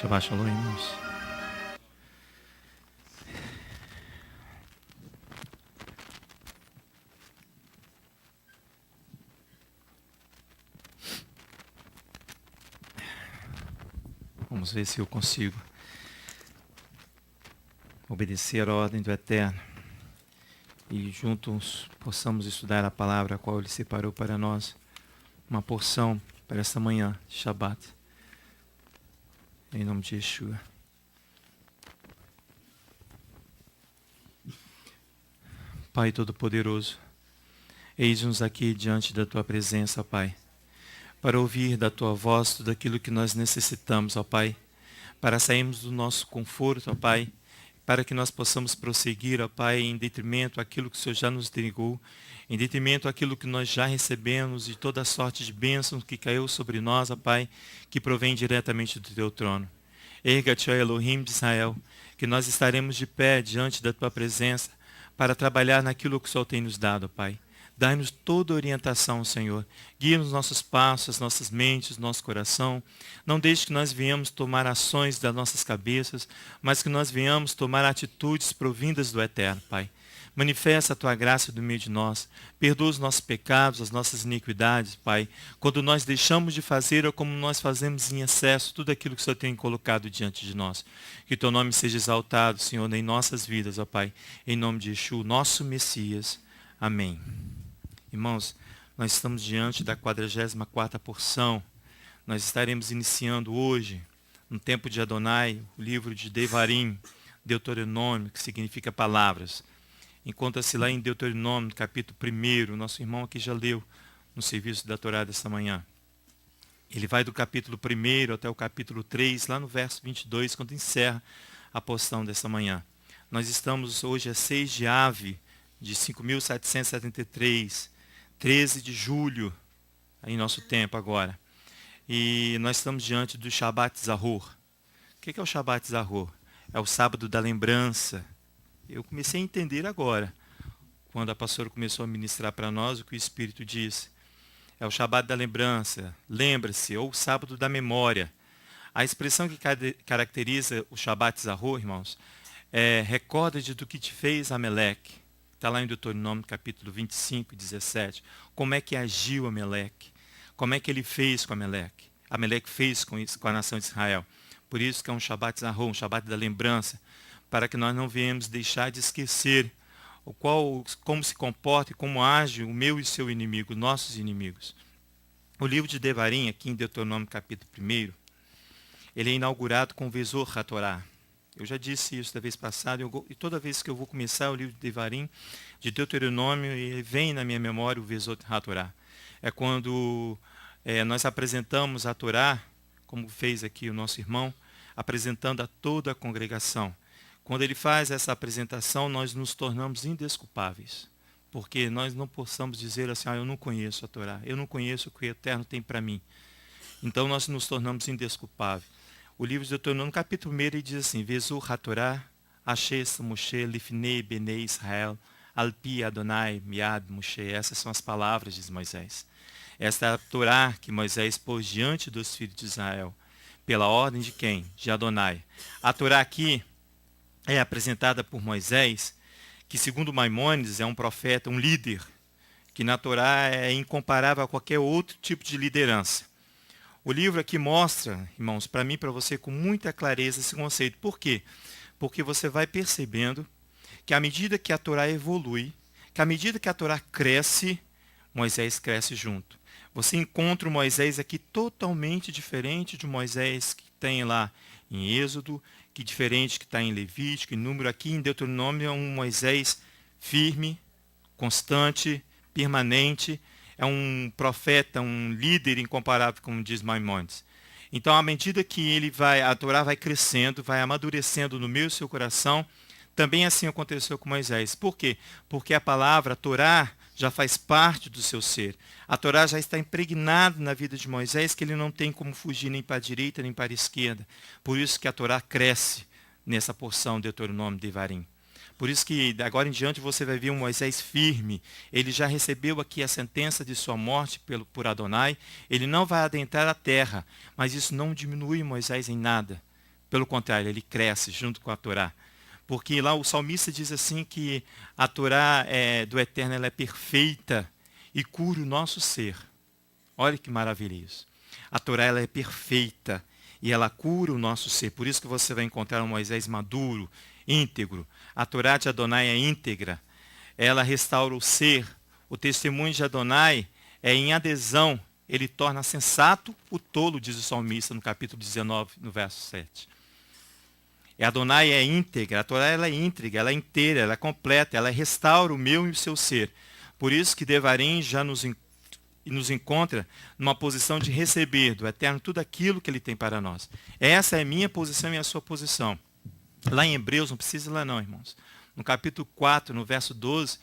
Shabbat Shalom, irmãos. Vamos ver se eu consigo obedecer a ordem do Eterno e juntos possamos estudar a palavra a qual Ele separou para nós, uma porção para esta manhã de Shabbat. Em nome de Yeshua. Pai Todo-Poderoso, eis-nos aqui diante da Tua presença, Pai, para ouvir da Tua voz tudo aquilo que nós necessitamos, ó Pai, para sairmos do nosso conforto, ó Pai, para que nós possamos prosseguir, ó Pai, em detrimento àquilo que o Senhor já nos entregou, em detrimento àquilo que nós já recebemos e toda a sorte de bênçãos que caiu sobre nós, ó Pai, que provém diretamente do Teu trono. Erga-te, ó Elohim de Israel, que nós estaremos de pé diante da Tua presença para trabalhar naquilo que o Senhor tem nos dado, ó Pai. Dai-nos toda a orientação, Senhor. Guia-nos nossos passos, nossas mentes, nosso coração. Não deixe que nós venhamos tomar ações das nossas cabeças, mas que nós venhamos tomar atitudes provindas do Eterno, Pai. Manifesta a Tua graça no meio de nós. Perdoa os nossos pecados, as nossas iniquidades, Pai. Quando nós deixamos de fazer ou como nós fazemos em excesso tudo aquilo que o Senhor tem colocado diante de nós. Que Teu nome seja exaltado, Senhor, em nossas vidas, ó Pai. Em nome de Yeshua, nosso Messias. Amém. Irmãos, nós estamos diante da 44ª porção. Nós estaremos iniciando hoje, no tempo de Adonai, o livro de Devarim, Deuteronômio, que significa palavras. Encontra-se lá em Deuteronômio, capítulo 1, nosso irmão aqui já leu no serviço da Torá desta manhã. Ele vai do capítulo 1 até o capítulo 3, lá no verso 22, quando encerra a porção desta manhã. Nós estamos hoje a 6 de Ave, de 5.773, 13 de julho, em nosso tempo agora. E nós estamos diante do Shabbat Zahor. O que é o Shabbat Zahor? É o sábado da lembrança. Eu comecei a entender agora, quando a pastora começou a ministrar para nós o que o Espírito disse. É o Shabbat da lembrança, lembra-se, ou o sábado da memória. A expressão que caracteriza o Shabbat Zahor, irmãos, é recorda-te do que te fez Ameleque. Está lá em Deuteronômio capítulo 25 e 17. Como é que agiu Ameleque? Como é que ele fez com Ameleque? Ameleque fez com isso, com a nação de Israel. Por isso que é um Shabbat Zahor, um Shabbat da lembrança, para que nós não venhamos deixar de esquecer como se comporta e como age o meu e seu inimigo, nossos inimigos. O livro de Devarim, aqui em Deuteronômio capítulo 1, ele é inaugurado com o Vezor HaTorá. Eu já disse isso da vez passada, e toda vez que eu vou começar o livro de Devarim, de Deuteronômio, vem na minha memória o Vezor HaTorá. É quando nós apresentamos a Torá, como fez aqui o nosso irmão, apresentando a toda a congregação. Quando ele faz essa apresentação, nós nos tornamos indesculpáveis, porque nós não possamos dizer assim, eu não conheço a Torá, eu não conheço o que o Eterno tem para mim. Então nós nos tornamos indesculpáveis. O livro de Deuteronômio, capítulo 1, ele diz assim, Vezur HaTorá, Ashes Moshe Lifnei Benei Israel, Alpi Adonai Miad Moshe. Essas são as palavras de Moisés. Esta é a Torá que Moisés pôs diante dos filhos de Israel. Pela ordem de quem? De Adonai. A Torá aqui é apresentada por Moisés, que segundo Maimônides é um profeta, um líder, que na Torá é incomparável a qualquer outro tipo de liderança. O livro aqui mostra, irmãos, para mim e para você, com muita clareza esse conceito. Por quê? Porque você vai percebendo que à medida que a Torá evolui, que à medida que a Torá cresce, Moisés cresce junto. Você encontra o Moisés aqui totalmente diferente de Moisés que tem lá em Êxodo, que diferente que está em Levítico, em Número. Aqui em Deuteronômio é um Moisés firme, constante, permanente. É um profeta, um líder incomparável, como diz Maimônides. Então, à medida que a Torá vai crescendo, vai amadurecendo no meu e seu coração, também assim aconteceu com Moisés. Por quê? Porque a palavra, a Torá, já faz parte do seu ser. A Torá já está impregnada na vida de Moisés, que ele não tem como fugir nem para a direita nem para a esquerda. Por isso que a Torá cresce nessa porção de Deuteronômio de Devarim. Por isso que agora em diante você vai ver um Moisés firme. Ele já recebeu aqui a sentença de sua morte por Adonai. Ele não vai adentrar a terra, mas isso não diminui Moisés em nada. Pelo contrário, ele cresce junto com a Torá. Porque lá o salmista diz assim que a Torá do Eterno ela é perfeita e cura o nosso ser. Olha que maravilha isso. A Torá ela é perfeita e ela cura o nosso ser. Por isso que você vai encontrar um Moisés maduro, íntegro. A Torá de Adonai é íntegra. Ela restaura o ser. O testemunho de Adonai é em adesão. Ele torna sensato o tolo, diz o salmista no capítulo 19, no verso 7. E Adonai é íntegra, a Torá ela é íntegra, ela é inteira, ela é completa, ela restaura o meu e o seu ser. Por isso que Devarim já nos encontra numa posição de receber do Eterno tudo aquilo que Ele tem para nós. Essa é a minha posição e a sua posição. Lá em Hebreus, não precisa ir lá não, irmãos. No capítulo 4, no verso 12,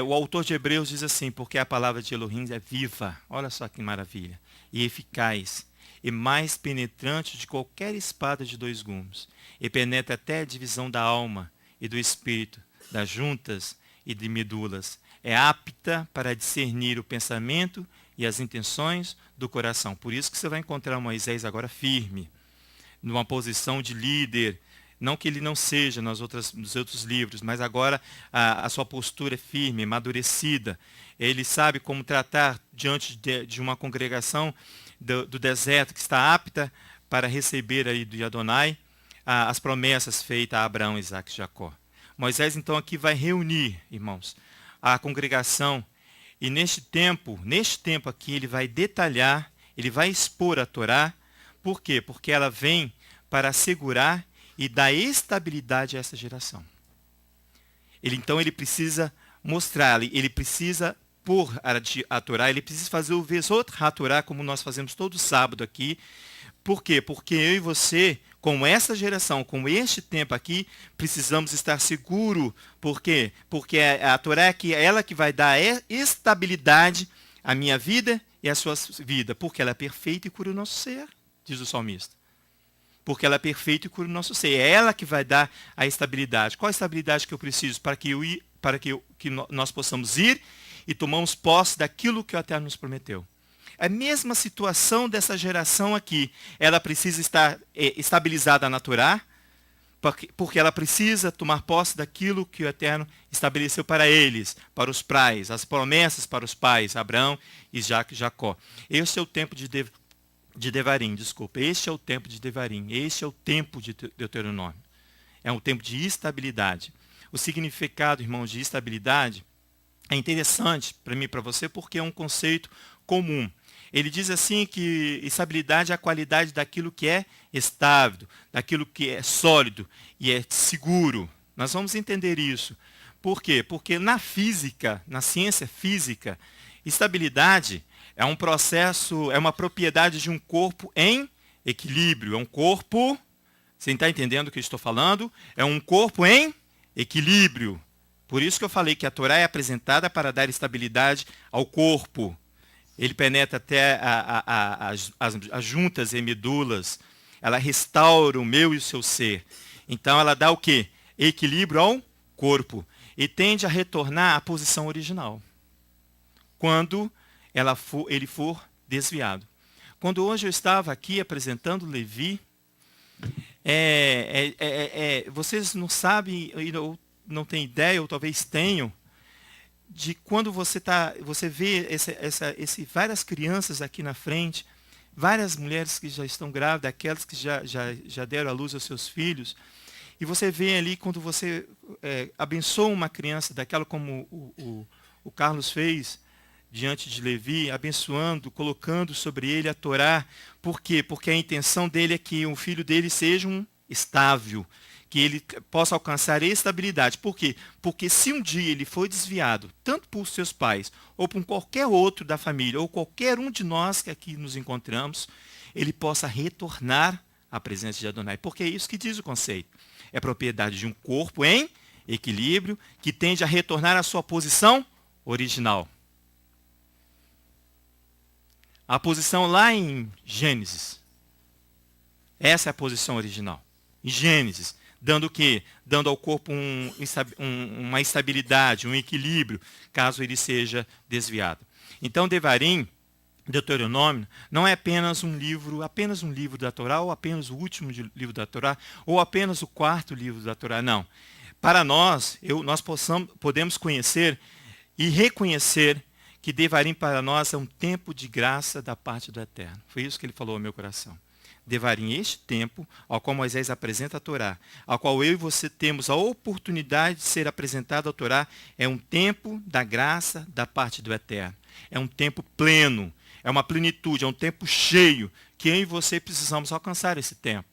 o autor de Hebreus diz assim, porque a palavra de Elohim é viva, olha só que maravilha, e eficaz, e mais penetrante de qualquer espada de 2 gumes, e penetra até a divisão da alma e do espírito, das juntas e de medulas. É apta para discernir o pensamento e as intenções do coração. Por isso que você vai encontrar Moisés agora firme, numa posição de líder. Não que ele não seja nos outros livros, mas agora a sua postura é firme, amadurecida. Ele sabe como tratar diante de uma congregação do deserto que está apta para receber aí de Adonai as promessas feitas a Abraão, Isaque e Jacó. Moisés então aqui vai reunir, irmãos, a congregação e neste tempo aqui ele vai detalhar, ele vai expor a Torá. Por quê? Porque ela vem para assegurar e dar estabilidade a essa geração. Então ele precisa mostrar, ele precisa pôr a Torá, ele precisa fazer o Vezot HaTorá, como nós fazemos todo sábado aqui. Por quê? Porque eu e você, com essa geração, com este tempo aqui, precisamos estar seguros. Por quê? Porque a Torá é ela que vai dar estabilidade à minha vida e à sua vida. Porque ela é perfeita e cura o nosso ser, diz o salmista. Porque ela é perfeita e cura o nosso ser. É ela que vai dar a estabilidade. Qual a estabilidade que eu preciso para que nós possamos ir e tomamos posse daquilo que o Eterno nos prometeu? A mesma situação dessa geração aqui. Ela precisa estar estabilizada na Torá, porque ela precisa tomar posse daquilo que o Eterno estabeleceu para eles, para os pais, as promessas para os pais, Abraão, Isaque e Jacó. Este é o tempo de Devarim, desculpa. Este é o tempo de Devarim. Este é o tempo de Deuteronômio. É um tempo de estabilidade. O significado, irmãos, de estabilidade é interessante para mim e para você porque é um conceito comum. Ele diz assim que estabilidade é a qualidade daquilo que é estável, daquilo que é sólido e é seguro. Nós vamos entender isso. Por quê? Porque na física, na ciência física, estabilidade é um processo, é uma propriedade de um corpo em equilíbrio. É um corpo, você está entendendo o que eu estou falando? É um corpo em equilíbrio. Por isso que eu falei que a Torá é apresentada para dar estabilidade ao corpo. Ele penetra até as juntas e medulas. Ela restaura o meu e o seu ser. Então ela dá o quê? Equilíbrio ao corpo. E tende a retornar à posição original. Quando ele for desviado. Quando hoje eu estava aqui apresentando Levi, vocês não sabem, ou não têm ideia, ou talvez tenham, de quando você vê várias crianças aqui na frente, várias mulheres que já estão grávidas, aquelas que já deram à luz aos seus filhos, e você vê ali quando você abençoa uma criança daquela como o Carlos fez, diante de Levi, abençoando, colocando sobre ele a Torá. Por quê? Porque a intenção dele é que o filho dele seja estável, que ele possa alcançar estabilidade. Por quê? Porque se um dia ele for desviado, tanto por seus pais, ou por qualquer outro da família, ou qualquer um de nós que aqui nos encontramos, ele possa retornar à presença de Adonai. Porque é isso que diz o conceito. É propriedade de um corpo em equilíbrio, que tende a retornar à sua posição original. A posição lá em Gênesis. Essa é a posição original. Em Gênesis. Dando o quê? Dando ao corpo uma estabilidade, um equilíbrio, caso ele seja desviado. Então, Devarim Deuteronômio não é apenas um livro da Torá, ou apenas o último livro da Torá, ou apenas o quarto livro da Torá, não. Para nós, podemos conhecer e reconhecer que Devarim para nós é um tempo de graça da parte do Eterno. Foi isso que ele falou ao meu coração. Devarim, este tempo ao qual Moisés apresenta a Torá, ao qual eu e você temos a oportunidade de ser apresentado a Torá, é um tempo da graça da parte do Eterno. É um tempo pleno, é uma plenitude, é um tempo cheio, que eu e você precisamos alcançar esse tempo,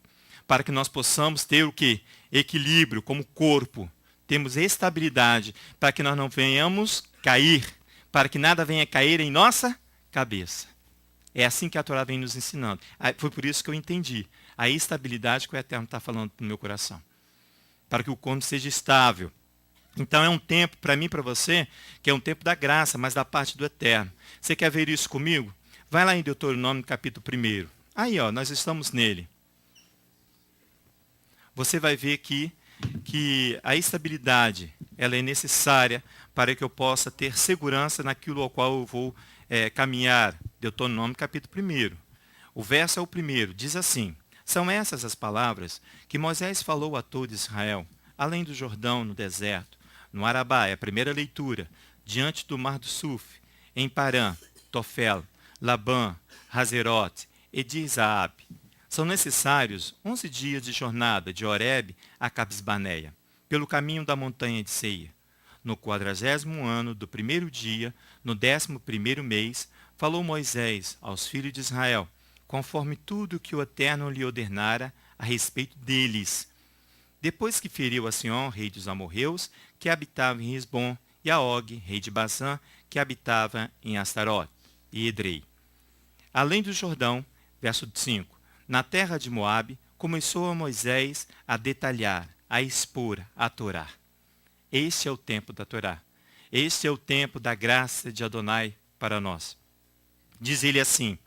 para que nós possamos ter o quê? Equilíbrio como corpo, temos estabilidade, para que nós não venhamos cair, para que nada venha cair em nossa cabeça. É assim que a Torá vem nos ensinando. Foi por isso que eu entendi a estabilidade que o Eterno está falando no meu coração, para que o corpo seja estável. Então é um tempo, para mim e para você, que é um tempo da graça, mas da parte do Eterno. Você quer ver isso comigo? Vai lá em Deuteronômio capítulo 1. Aí, nós estamos nele. Você vai ver que a estabilidade ela é necessária para que eu possa ter segurança naquilo ao qual eu vou caminhar. Deuteronômio capítulo 1. O verso é o primeiro, diz assim: são essas as palavras que Moisés falou a todo Israel, além do Jordão, no deserto, no Arabá, é a primeira leitura, diante do mar do Suf, em Parã, Tofel, Labã, Hazerote e de Zaab. São necessários 11 dias de jornada de Horebe a Cabes-Baneia, pelo caminho da montanha de Seir. No 40º ano do primeiro dia, no 11º mês, falou Moisés aos filhos de Israel, conforme tudo que o Eterno lhe ordenara a respeito deles. Depois que feriu a Sião, rei dos amorreus, que habitava em Hesbom, e a Og, rei de Basã, que habitava em Astarote e Edrei. Além do Jordão, verso 5, na terra de Moabe, começou a Moisés a detalhar, a expor a Torá. Este é o tempo da Torá. Este é o tempo da graça de Adonai para nós. Diz ele assim,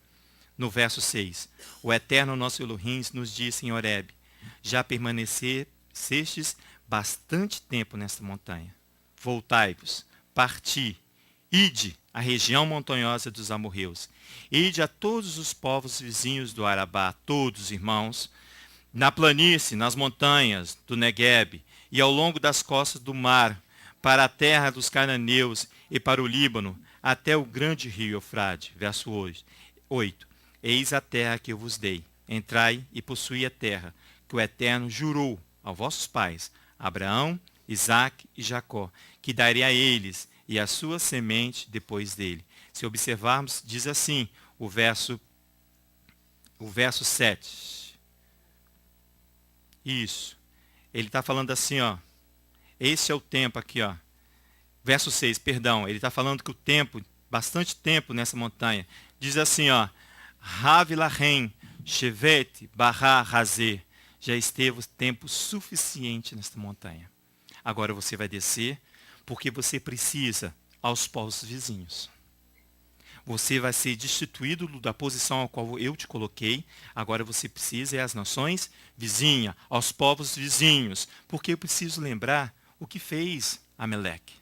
no verso 6, o Eterno nosso Elohim nos disse em Horebe, já permanecestes bastante tempo nesta montanha. Voltai-vos, parti, ide à região montanhosa dos amorreus, ide a todos os povos vizinhos do Arabá, todos irmãos, na planície, nas montanhas do Neguebe, e ao longo das costas do mar, para a terra dos cananeus e para o Líbano, até o grande rio Eufrate. Verso 8. Eis a terra que eu vos dei. Entrai e possuí a terra, que o Eterno jurou aos vossos pais, Abraão, Isaque e Jacó, que daria a eles e a sua semente depois dele. Se observarmos, diz assim, o verso 7. Isso. Ele está falando assim, esse é o tempo aqui, verso 6, perdão, ele está falando que o tempo, bastante tempo nessa montanha, diz assim, Rav Lahem, Shevet, Barra, Razê, já esteve tempo suficiente nesta montanha. Agora você vai descer, porque você precisa aos povos vizinhos. Você vai ser destituído da posição a qual eu te coloquei. Agora você precisa ir às nações vizinhas, aos povos vizinhos. Porque eu preciso lembrar o que fez Ameleque.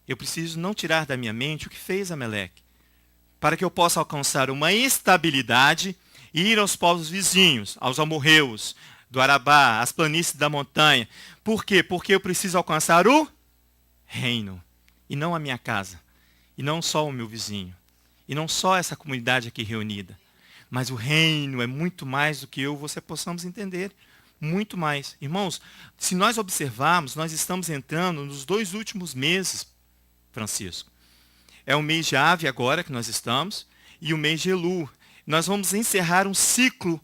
Eu preciso não tirar da minha mente o que fez Ameleque. Para que eu possa alcançar uma estabilidade e ir aos povos vizinhos, aos amorreus, do Arabá, às planícies da montanha. Por quê? Porque eu preciso alcançar o reino e não a minha casa. E não só o meu vizinho. E não só essa comunidade aqui reunida. Mas o reino é muito mais do que eu e você possamos entender. Muito mais. Irmãos, se nós observarmos, nós estamos entrando nos 2 últimos meses, Francisco. É o mês de Ave agora que nós estamos. E o mês de Elu. Nós vamos encerrar um ciclo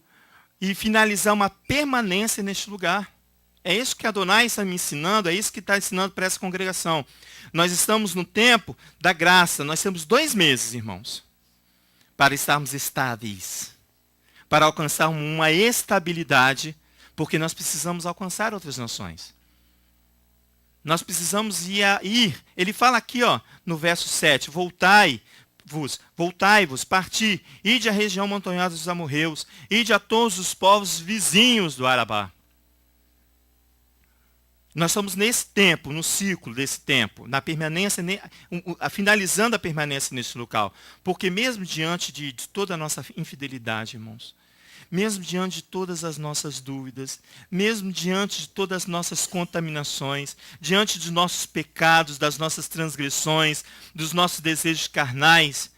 e finalizar uma permanência neste lugar. É isso que Adonai está me ensinando, é isso que está ensinando para essa congregação. Nós estamos no tempo da graça, nós temos 2 meses, irmãos, para estarmos estáveis, para alcançar uma estabilidade, porque nós precisamos alcançar outras nações. Nós precisamos ir. Ele fala aqui, no verso 7, voltai-vos, parti, ide à região montanhosa dos amorreus, ide a todos os povos vizinhos do Arabá. Nós estamos nesse tempo, no ciclo desse tempo, na permanência, finalizando a permanência nesse local. Porque mesmo diante de toda a nossa infidelidade, irmãos, mesmo diante de todas as nossas dúvidas, mesmo diante de todas as nossas contaminações, diante dos nossos pecados, das nossas transgressões, dos nossos desejos carnais,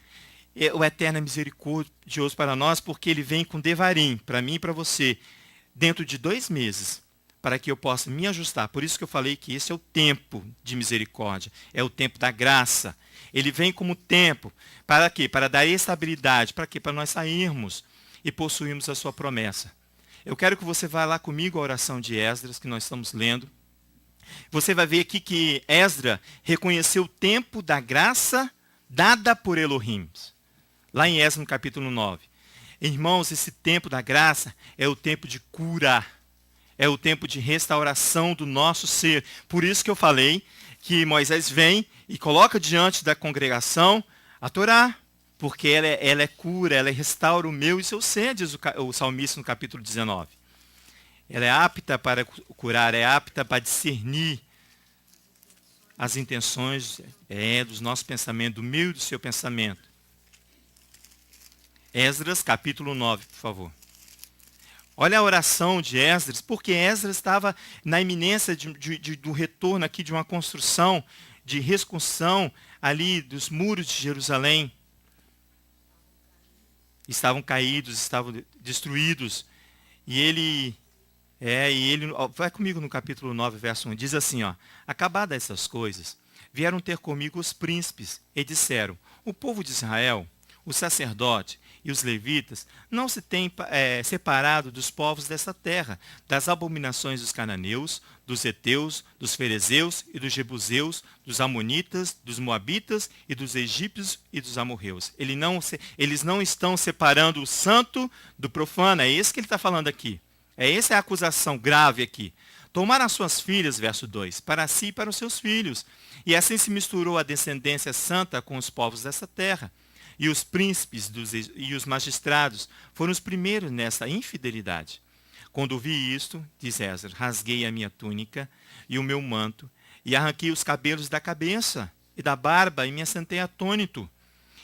o Eterno é misericordioso para nós, porque Ele vem com devarim, para mim e para você, dentro de 2 meses, para que eu possa me ajustar. Por isso que eu falei que esse é o tempo de misericórdia, é o tempo da graça. Ele vem como tempo, para quê? Para dar estabilidade, para quê? Para nós sairmos e possuirmos a sua promessa. Eu quero que você vá lá comigo à oração de Esdras, que nós estamos lendo. Você vai ver aqui que Esdras reconheceu o tempo da graça dada por Elohim. Lá em Esdras, no capítulo 9. Irmãos, esse tempo da graça é o tempo de cura. É o tempo de restauração do nosso ser. Por isso que eu falei que Moisés vem e coloca diante da congregação a Torá. Porque ela é cura, ela restaura o meu e seu ser, diz o salmista no capítulo 19. Ela é apta para curar, é apta para discernir as intenções dos nossos pensamentos, do meu e do seu pensamento. Esdras, capítulo 9, por favor. Olha a oração de Esdras, porque Esdras estava na iminência do retorno aqui de uma construção, de reconstrução ali dos muros de Jerusalém. Estavam caídos, estavam destruídos. E ele vai comigo no capítulo 9, verso 1, diz assim, acabadas essas coisas, vieram ter comigo os príncipes e disseram, o povo de Israel, o sacerdote e os levitas não se têm separado dos povos dessa terra, das abominações dos cananeus, dos heteus, dos ferezeus e dos jebuseus, dos amonitas, dos moabitas e dos egípcios e dos amorreus. Eles não estão separando o santo do profano, é isso que ele está falando aqui. Essa é a acusação grave aqui. Tomaram as suas filhas, verso 2, para si e para os seus filhos. E assim se misturou a descendência santa com os povos dessa terra. E os príncipes e os magistrados foram os primeiros nessa infidelidade. Quando vi isto, diz Esdras, rasguei a minha túnica e o meu manto, e arranquei os cabelos da cabeça e da barba, e me assentei atônito.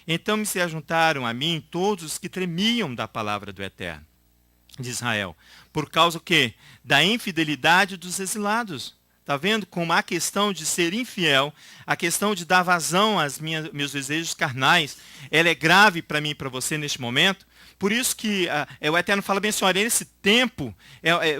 Então me se ajuntaram a mim todos os que tremiam da palavra do Eterno de Israel, por causa o quê? Da infidelidade dos exilados. Está vendo como a questão de ser infiel, a questão de dar vazão aos meus desejos carnais, ela é grave para mim e para você neste momento. Por isso que o Eterno fala bem assim, olha, esse tempo,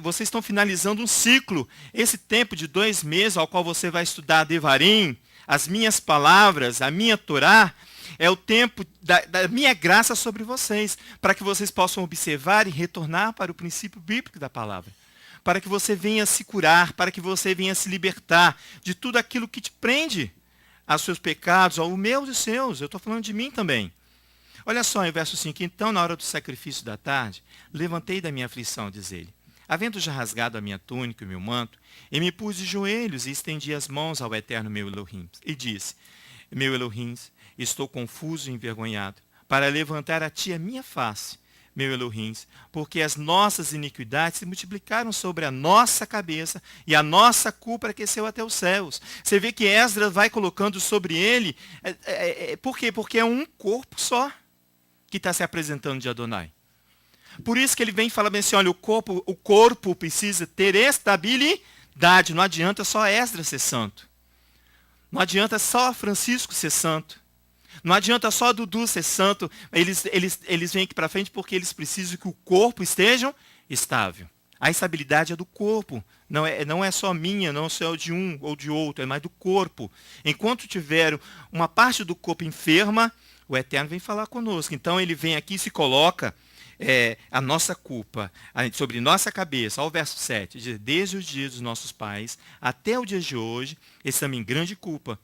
vocês estão finalizando um ciclo. Esse tempo de 2 meses ao qual você vai estudar Devarim, as minhas palavras, a minha Torá, é o tempo da minha graça sobre vocês, para que vocês possam observar e retornar para o princípio bíblico da palavra. Para que você venha se curar, para que você venha se libertar de tudo aquilo que te prende aos seus pecados, ao meu e os seus. Eu estou falando de mim também. Olha só, em verso 5, então, na hora do sacrifício da tarde, levantei da minha aflição, diz ele, havendo já rasgado a minha túnica e o meu manto, e me pus de joelhos e estendi as mãos ao eterno meu Elohim, e disse, meu Elohim, estou confuso e envergonhado, para levantar a ti a minha face, meu Elohim, porque as nossas iniquidades se multiplicaram sobre a nossa cabeça e a nossa culpa aqueceu até os céus. Você vê que Esdras vai colocando sobre ele, por quê? Porque é um corpo só que está se apresentando de Adonai. Por isso que ele vem e fala bem assim, olha, o corpo precisa ter estabilidade, não adianta só Esdras ser santo. Não adianta só Francisco ser santo. Não adianta só Dudu ser santo, eles vêm aqui para frente porque eles precisam que o corpo esteja estável. A estabilidade é do corpo, não é só minha, não é só de um ou de outro, é mais do corpo. Enquanto tiver uma parte do corpo enferma, o Eterno vem falar conosco. Então ele vem aqui e se coloca a nossa culpa sobre nossa cabeça. Olha o verso 7, diz, desde os dias dos nossos pais até o dia de hoje, estamos em grande culpa.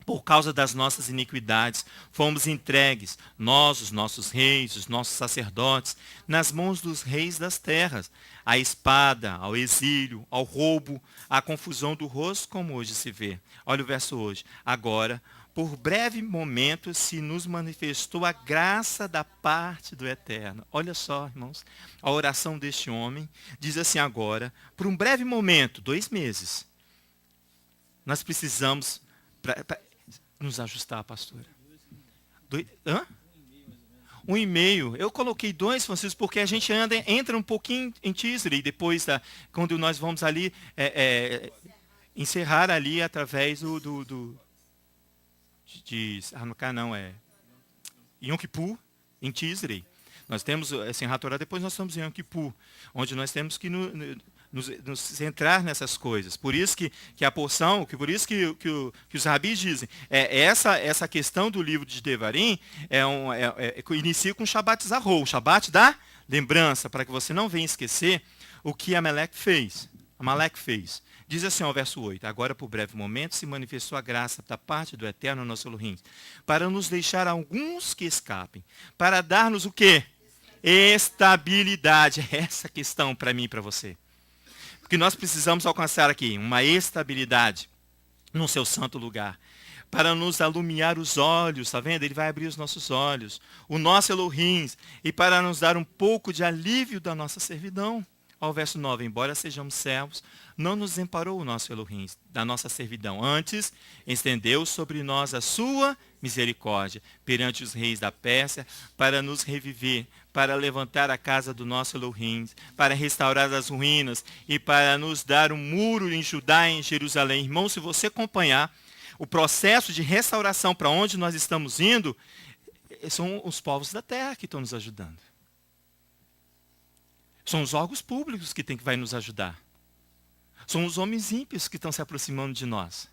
Por causa das nossas iniquidades, fomos entregues, nós, os nossos reis, os nossos sacerdotes, nas mãos dos reis das terras, à espada, ao exílio, ao roubo, à confusão do rosto, como hoje se vê. Olha o verso hoje. Agora, por breve momento, se nos manifestou a graça da parte do Eterno. Olha só, irmãos, a oração deste homem diz assim agora, por um breve momento, 2 meses, Nós precisamos nos ajustar, pastora. Hã? 1,5. Eu coloquei 2, Francisco, porque a gente entra um pouquinho em teaser, e depois, quando nós vamos ali encerrar ali através Hanukkah não, Yom Kippur, em Tisrei. Nós temos Simchat Torah, depois nós estamos em Yom Kippur, onde nós temos que nos centrar nessas coisas. Por isso que a porção, por isso que os rabis dizem, essa questão do livro de Devarim inicia com o Shabbat Zarou, o Shabbat da lembrança, para que você não venha esquecer o que Amaleque fez. Diz assim ao verso 8, agora por breve momento se manifestou a graça da parte do Eterno nosso Elohim, para nos deixar alguns que escapem, para dar-nos o quê? Estabilidade. É essa questão para mim e para você. Porque nós precisamos alcançar aqui uma estabilidade no seu santo lugar, para nos alumiar os olhos, está vendo? Ele vai abrir os nossos olhos, o nosso Elohim, e para nos dar um pouco de alívio da nossa servidão. Ao verso 9, embora sejamos servos, não nos desamparou o nosso Elohim da nossa servidão. Antes, estendeu sobre nós a sua misericórdia perante os reis da Pérsia, para nos reviver, para levantar a casa do nosso Elohim, para restaurar as ruínas e para nos dar um muro em Judá e em Jerusalém. Irmão, se você acompanhar o processo de restauração para onde nós estamos indo, são os povos da terra que estão nos ajudando. São os órgãos públicos que vai nos ajudar. São os homens ímpios que estão se aproximando de nós.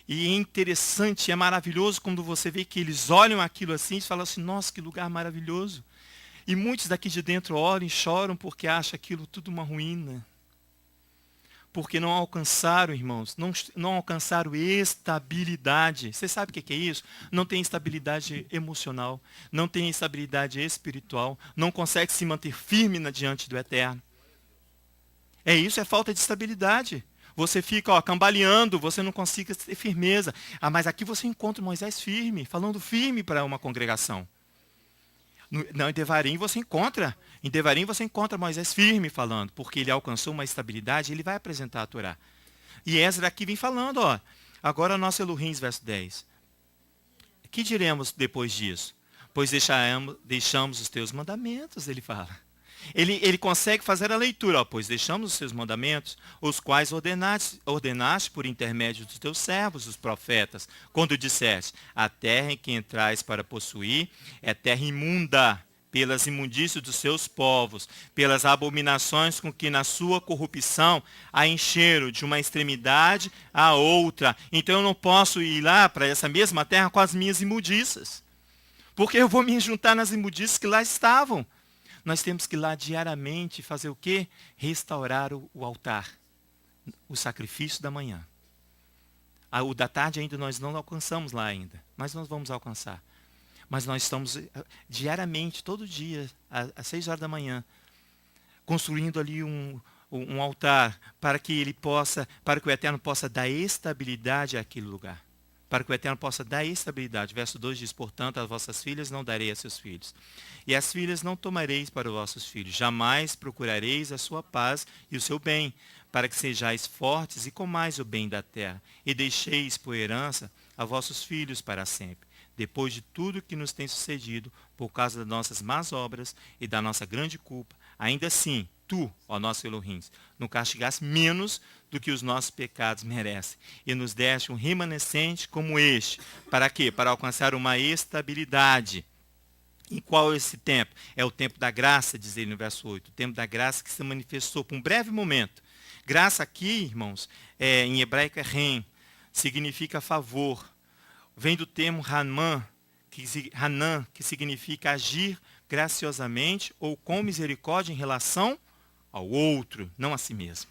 E é interessante, é maravilhoso quando você vê que eles olham aquilo assim e falam assim, nossa, que lugar maravilhoso. E muitos daqui de dentro olham e choram porque acham aquilo tudo uma ruína. Porque não alcançaram, irmãos, não alcançaram estabilidade. Você sabe o que é isso? Não tem estabilidade emocional, não tem estabilidade espiritual, não consegue se manter firme diante do Eterno. Isso é falta de estabilidade. Você fica cambaleando, você não consegue ter firmeza. Mas aqui você encontra Moisés firme, falando firme para uma congregação. Em Devarim você encontra Moisés firme falando, porque ele alcançou uma estabilidade, ele vai apresentar a Torá. E Esdras aqui vem falando, agora nosso Elohim, verso 10. Que diremos depois disso? Pois deixamos os teus mandamentos, ele fala. Ele consegue fazer a leitura, pois deixamos os teus mandamentos, os quais ordenaste por intermédio dos teus servos, os profetas, quando disseste, a terra em que entrais para possuir é terra imunda, pelas imundícias dos seus povos, pelas abominações com que na sua corrupção a encheram de uma extremidade à outra. Então eu não posso ir lá para essa mesma terra com as minhas imundícias, porque eu vou me juntar nas imundícias que lá estavam. Nós temos que ir lá diariamente fazer o quê? Restaurar o altar, o sacrifício da manhã. O da tarde ainda nós não alcançamos lá ainda, mas nós vamos alcançar. Mas nós estamos diariamente, todo dia, às 6 horas da manhã, construindo ali um altar para que o Eterno possa dar estabilidade àquele lugar. Para que o Eterno possa dar estabilidade. Verso 2 diz, portanto, as vossas filhas não darei a seus filhos. E as filhas não tomareis para os vossos filhos. Jamais procurareis a sua paz e o seu bem, para que sejais fortes e comais o bem da terra. E deixeis por herança a vossos filhos para sempre. Depois de tudo que nos tem sucedido, por causa das nossas más obras e da nossa grande culpa, ainda assim, tu, ó nosso Elohim, nos castigaste menos do que os nossos pecados merecem, e nos deste um remanescente como este. Para quê? Para alcançar uma estabilidade. E qual é esse tempo? É o tempo da graça, diz ele no verso 8. O tempo da graça que se manifestou por um breve momento. Graça aqui, irmãos, em hebraico é ren, significa favor. Vem do termo Hanan, que significa agir graciosamente ou com misericórdia em relação ao outro, não a si mesmo.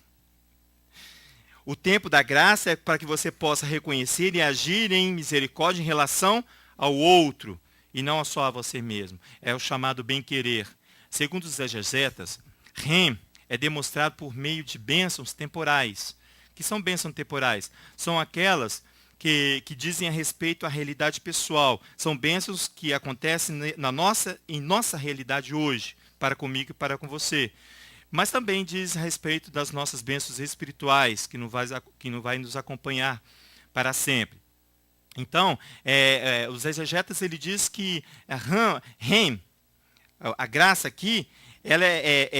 O tempo da graça é para que você possa reconhecer e agir em misericórdia em relação ao outro, e não só a você mesmo. É o chamado bem-querer. Segundo os exegetas, Rem é demonstrado por meio de bênçãos temporais. Que são bênçãos temporais? São aquelas que dizem a respeito à realidade pessoal. São bênçãos que acontecem em nossa realidade hoje, para comigo e para com você. Mas também diz a respeito das nossas bênçãos espirituais, que não vai nos acompanhar para sempre. Então, os exegetas, ele diz que a graça aqui,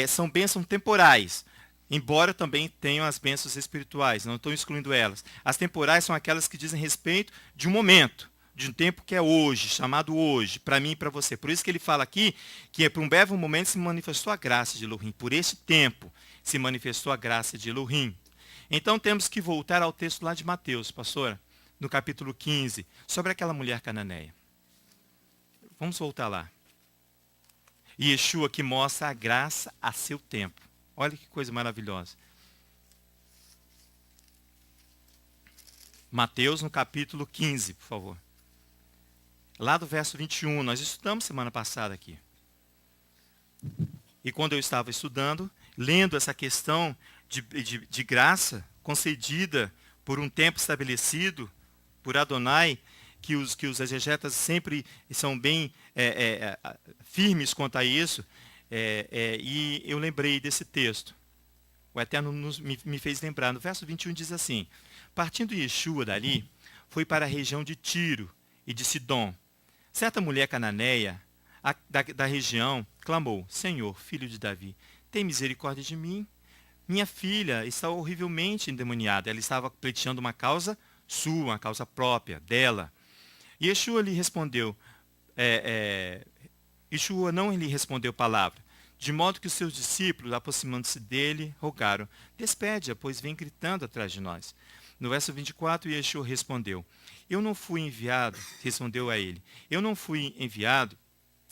são bênçãos temporais, embora também tenham as bênçãos espirituais, não estou excluindo elas. As temporais são aquelas que dizem respeito de um momento, de um tempo que é hoje, chamado hoje, para mim e para você. Por isso que ele fala aqui que por um breve momento se manifestou a graça de Elohim. Por esse tempo se manifestou a graça de Elohim. Então temos que voltar ao texto lá de Mateus, pastora, no capítulo 15, sobre aquela mulher cananeia. Vamos voltar lá. E Yeshua que mostra a graça a seu tempo. Olha que coisa maravilhosa. Mateus no capítulo 15, por favor. Lá do verso 21, nós estudamos semana passada aqui. E quando eu estava estudando, lendo essa questão de graça concedida por um tempo estabelecido por Adonai, que os exegetas sempre são bem firmes quanto a isso, e eu lembrei desse texto. O Eterno me fez lembrar. No verso 21 diz assim: partindo Yeshua dali, foi para a região de Tiro e de Sidom. Certa mulher cananeia da região clamou: Senhor, filho de Davi, tem misericórdia de mim. Minha filha está horrivelmente endemoniada. Ela estava pleiteando uma causa sua, uma causa própria dela. E Yeshua lhe respondeu, Yeshua não lhe respondeu palavra, de modo que os seus discípulos, aproximando-se dele, rogaram: despede-a, pois vem gritando atrás de nós. No verso 24, Yeshua respondeu: eu não fui enviado, respondeu a ele, eu não fui enviado,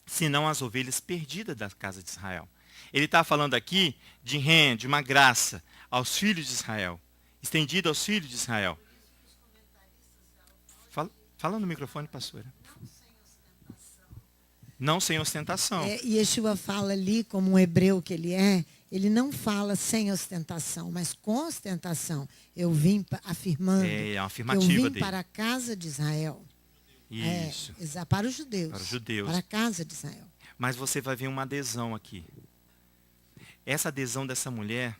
senão as ovelhas perdidas da casa de Israel. Ele está falando aqui de uma graça aos filhos de Israel, estendida aos filhos de Israel. Fala no microfone, pastora. Não sem ostentação. E Yeshua fala ali, como um hebreu que ele não fala sem ostentação, mas com ostentação. Eu vim afirmando uma afirmativa que eu vim dele. Para a casa de Israel. Isso. Para os judeus. Para os judeus. Para a casa de Israel. Mas você vai ver uma adesão aqui. Essa adesão dessa mulher,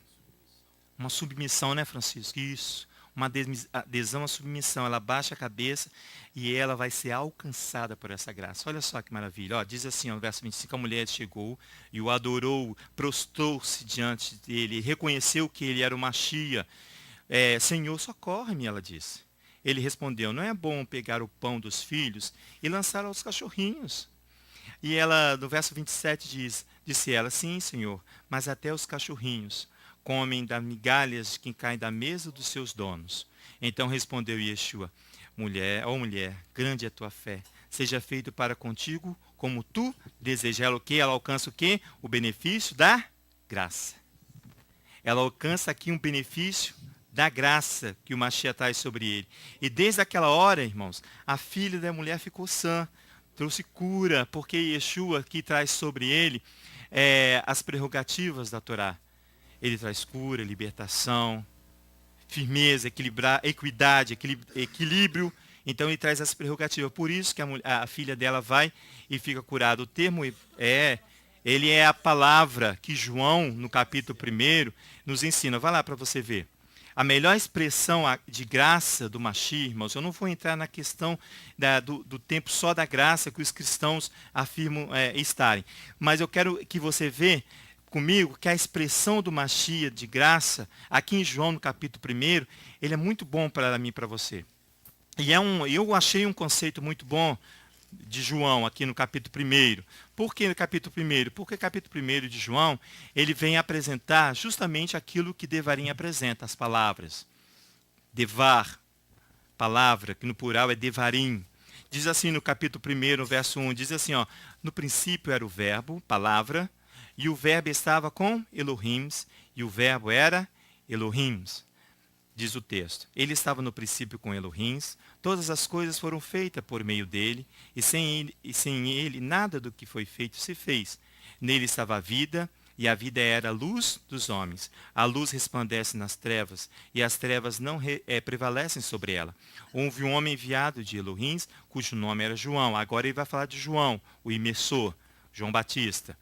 uma submissão, né, Francisco? Isso. Uma adesão à submissão. Ela baixa a cabeça e ela vai ser alcançada por essa graça. Olha só que maravilha. Diz assim, no verso 25, a mulher chegou e o adorou, prostrou-se diante dele, reconheceu que ele era o Machia. Senhor, socorre-me, ela disse. Ele respondeu: não é bom pegar o pão dos filhos e lançar aos cachorrinhos? E ela, no verso 27, disse ela: sim, Senhor, mas até os cachorrinhos comem das migalhas que caem da mesa dos seus donos. Então respondeu Yeshua: mulher, grande é a tua fé. Seja feito para contigo como tu desejas. Ela o quê? Ela alcança o quê? O benefício da graça. Ela alcança aqui um benefício da graça que o Mashiach traz sobre ele. E desde aquela hora, irmãos, a filha da mulher ficou sã, trouxe cura, porque Yeshua aqui traz sobre ele as prerrogativas da Torá. Ele traz cura, libertação, firmeza, equidade, equilíbrio. Então ele traz as prerrogativas. Por isso que a filha dela vai e fica curada. O termo ele é a palavra que João, no capítulo 1, nos ensina. Vai lá para você ver. A melhor expressão de graça do Mashiach, irmãos, eu não vou entrar na questão do tempo só da graça que os cristãos afirmam estarem. Mas eu quero que você veja comigo que a expressão do Mashiach de graça, aqui em João, no capítulo 1, ele é muito bom para mim e para você. E eu achei um conceito muito bom de João, aqui no capítulo 1. Por que no capítulo 1? Porque o capítulo 1 de João, ele vem apresentar justamente aquilo que Devarim apresenta, as palavras. Devar, palavra, que no plural é Devarim. Diz assim no capítulo 1, no verso 1, diz assim, no princípio era o verbo, palavra, e o verbo estava com Elohims, e o verbo era Elohims. Diz o texto: ele estava no princípio com Elohims, todas as coisas foram feitas por meio dele, e sem ele nada do que foi feito se fez. Nele estava a vida, e a vida era a luz dos homens. A luz resplandece nas trevas, e as trevas não prevalecem sobre ela. Houve um homem enviado de Elohims, cujo nome era João. Agora ele vai falar de João, o imersor, João Batista.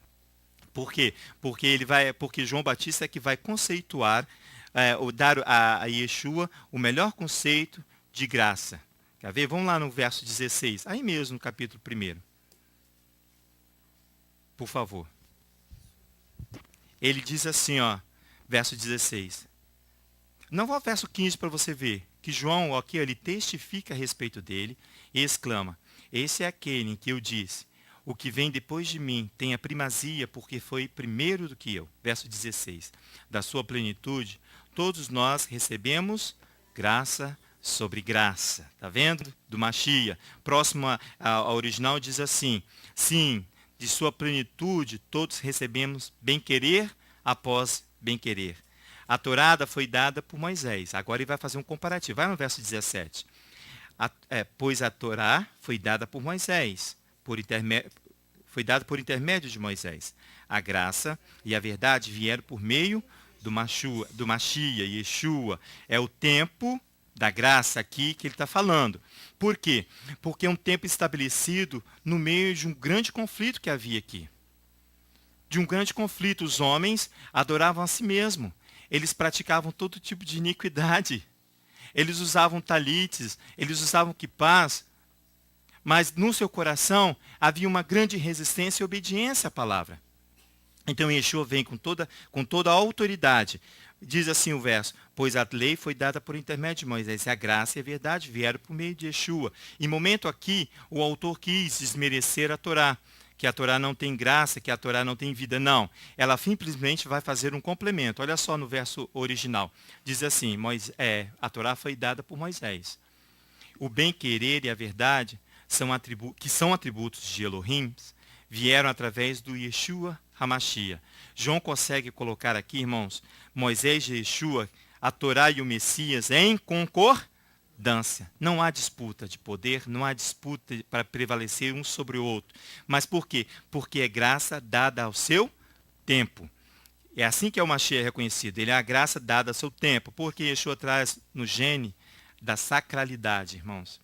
Por quê? Porque João Batista é que vai conceituar, dar a Yeshua o melhor conceito de graça. Quer ver? Vamos lá no verso 16, aí mesmo no capítulo 1. Por favor. Ele diz assim, ó, verso 16. Não vou ao verso 15 para você ver, que João, aqui, ele testifica a respeito dele e exclama: esse é aquele em que eu disse, o que vem depois de mim tem a primazia porque foi primeiro do que eu. Verso 16. Da sua plenitude, todos nós recebemos graça sobre graça. Está vendo? Do Machia. Próximo ao original diz assim: sim, de sua plenitude todos recebemos bem-querer após bem-querer. A Torá foi dada por Moisés. Agora ele vai fazer um comparativo. Vai no verso 17. Pois a Torá foi dada por Moisés, foi dada por intermédio de Moisés. A graça e a verdade vieram por meio do Machia, Yeshua. É o tempo da graça aqui que ele está falando. Por quê? Porque é um tempo estabelecido no meio de um grande conflito que havia aqui. De um grande conflito, os homens adoravam a si mesmos. Eles praticavam todo tipo de iniquidade. Eles usavam talites, eles usavam quipás, mas no seu coração havia uma grande resistência e obediência à palavra. Então Yeshua vem com toda a autoridade. Diz assim o verso: pois a lei foi dada por intermédio de Moisés, e a graça e a verdade vieram por meio de Yeshua. Em momento aqui, o autor quis desmerecer a Torá, que a Torá não tem graça, que a Torá não tem vida. Não, ela simplesmente vai fazer um complemento. Olha só no verso original. Diz assim, a Torá foi dada por Moisés. O bem-querer e a verdade, que são atributos de Elohim, vieram através do Yeshua HaMashiach. João consegue colocar aqui, irmãos, Moisés e Yeshua, a Torá e o Messias em concordância. Não há disputa de poder, não há disputa para prevalecer um sobre o outro. Mas por quê? Porque é graça dada ao seu tempo. É assim que é o Mashiach reconhecido. Ele é a graça dada ao seu tempo. Porque Yeshua traz no gene da sacralidade, irmãos,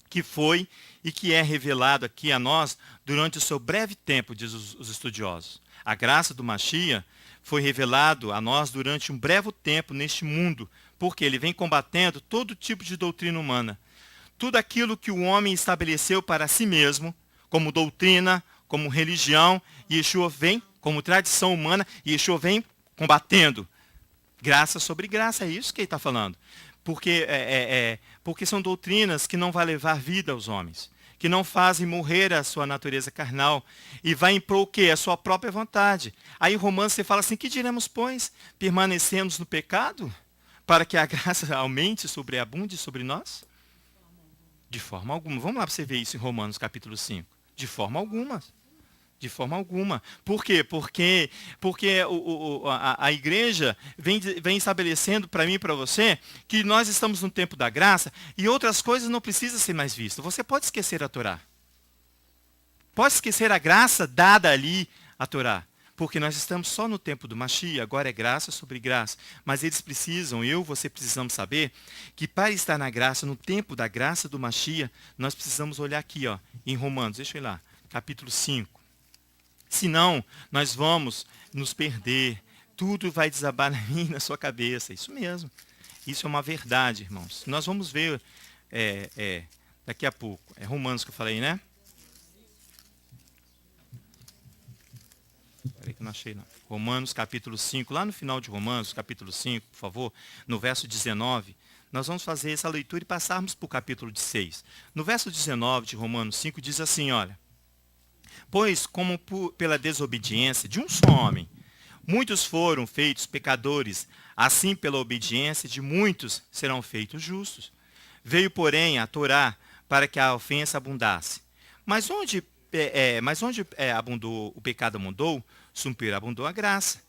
que foi e que é revelado aqui a nós durante o seu breve tempo, diz os estudiosos. A graça do Mashiach foi revelado a nós durante um breve tempo neste mundo, porque ele vem combatendo todo tipo de doutrina humana. Tudo aquilo que o homem estabeleceu para si mesmo, como doutrina, como religião, Yeshua vem, como tradição humana, Yeshua vem combatendo. Graça sobre graça, é isso que ele está falando. Porque são doutrinas que não vão levar vida aos homens, que não fazem morrer a sua natureza carnal e vai impor o quê? A sua própria vontade. Aí em Romanos você fala assim: que diremos, pois? Permanecemos no pecado para que a graça aumente, sobreabunde sobre nós? De forma alguma. Vamos lá para você ver isso em Romanos capítulo 5. De forma alguma. De forma alguma. Por quê? Porque a igreja vem estabelecendo para mim e para você que nós estamos no tempo da graça e outras coisas não precisam ser mais vistas. Você pode esquecer a Torá. Pode esquecer a graça dada ali à Torá. Porque nós estamos só no tempo do Mashiach, agora é graça sobre graça. Mas eles precisam, você precisamos saber, que para estar na graça, no tempo da graça do Mashiach, nós precisamos olhar aqui, ó, em Romanos, deixa eu ir lá, capítulo 5. Senão, nós vamos nos perder. Tudo vai desabar na minha e na sua cabeça. Isso mesmo. Isso é uma verdade, irmãos. Nós vamos ver daqui a pouco. É Romanos que eu falei, né? Peraí que eu não achei, não. Romanos, capítulo 5. Lá no final de Romanos, capítulo 5, por favor, no verso 19, nós vamos fazer essa leitura e passarmos para o capítulo 6. No verso 19 de Romanos 5 diz assim, olha: pois, como pela desobediência de um só homem, muitos foram feitos pecadores, assim pela obediência de muitos serão feitos justos. Veio, porém, a Torá para que a ofensa abundasse. Mas onde abundou o pecado abundou, superabundou a graça.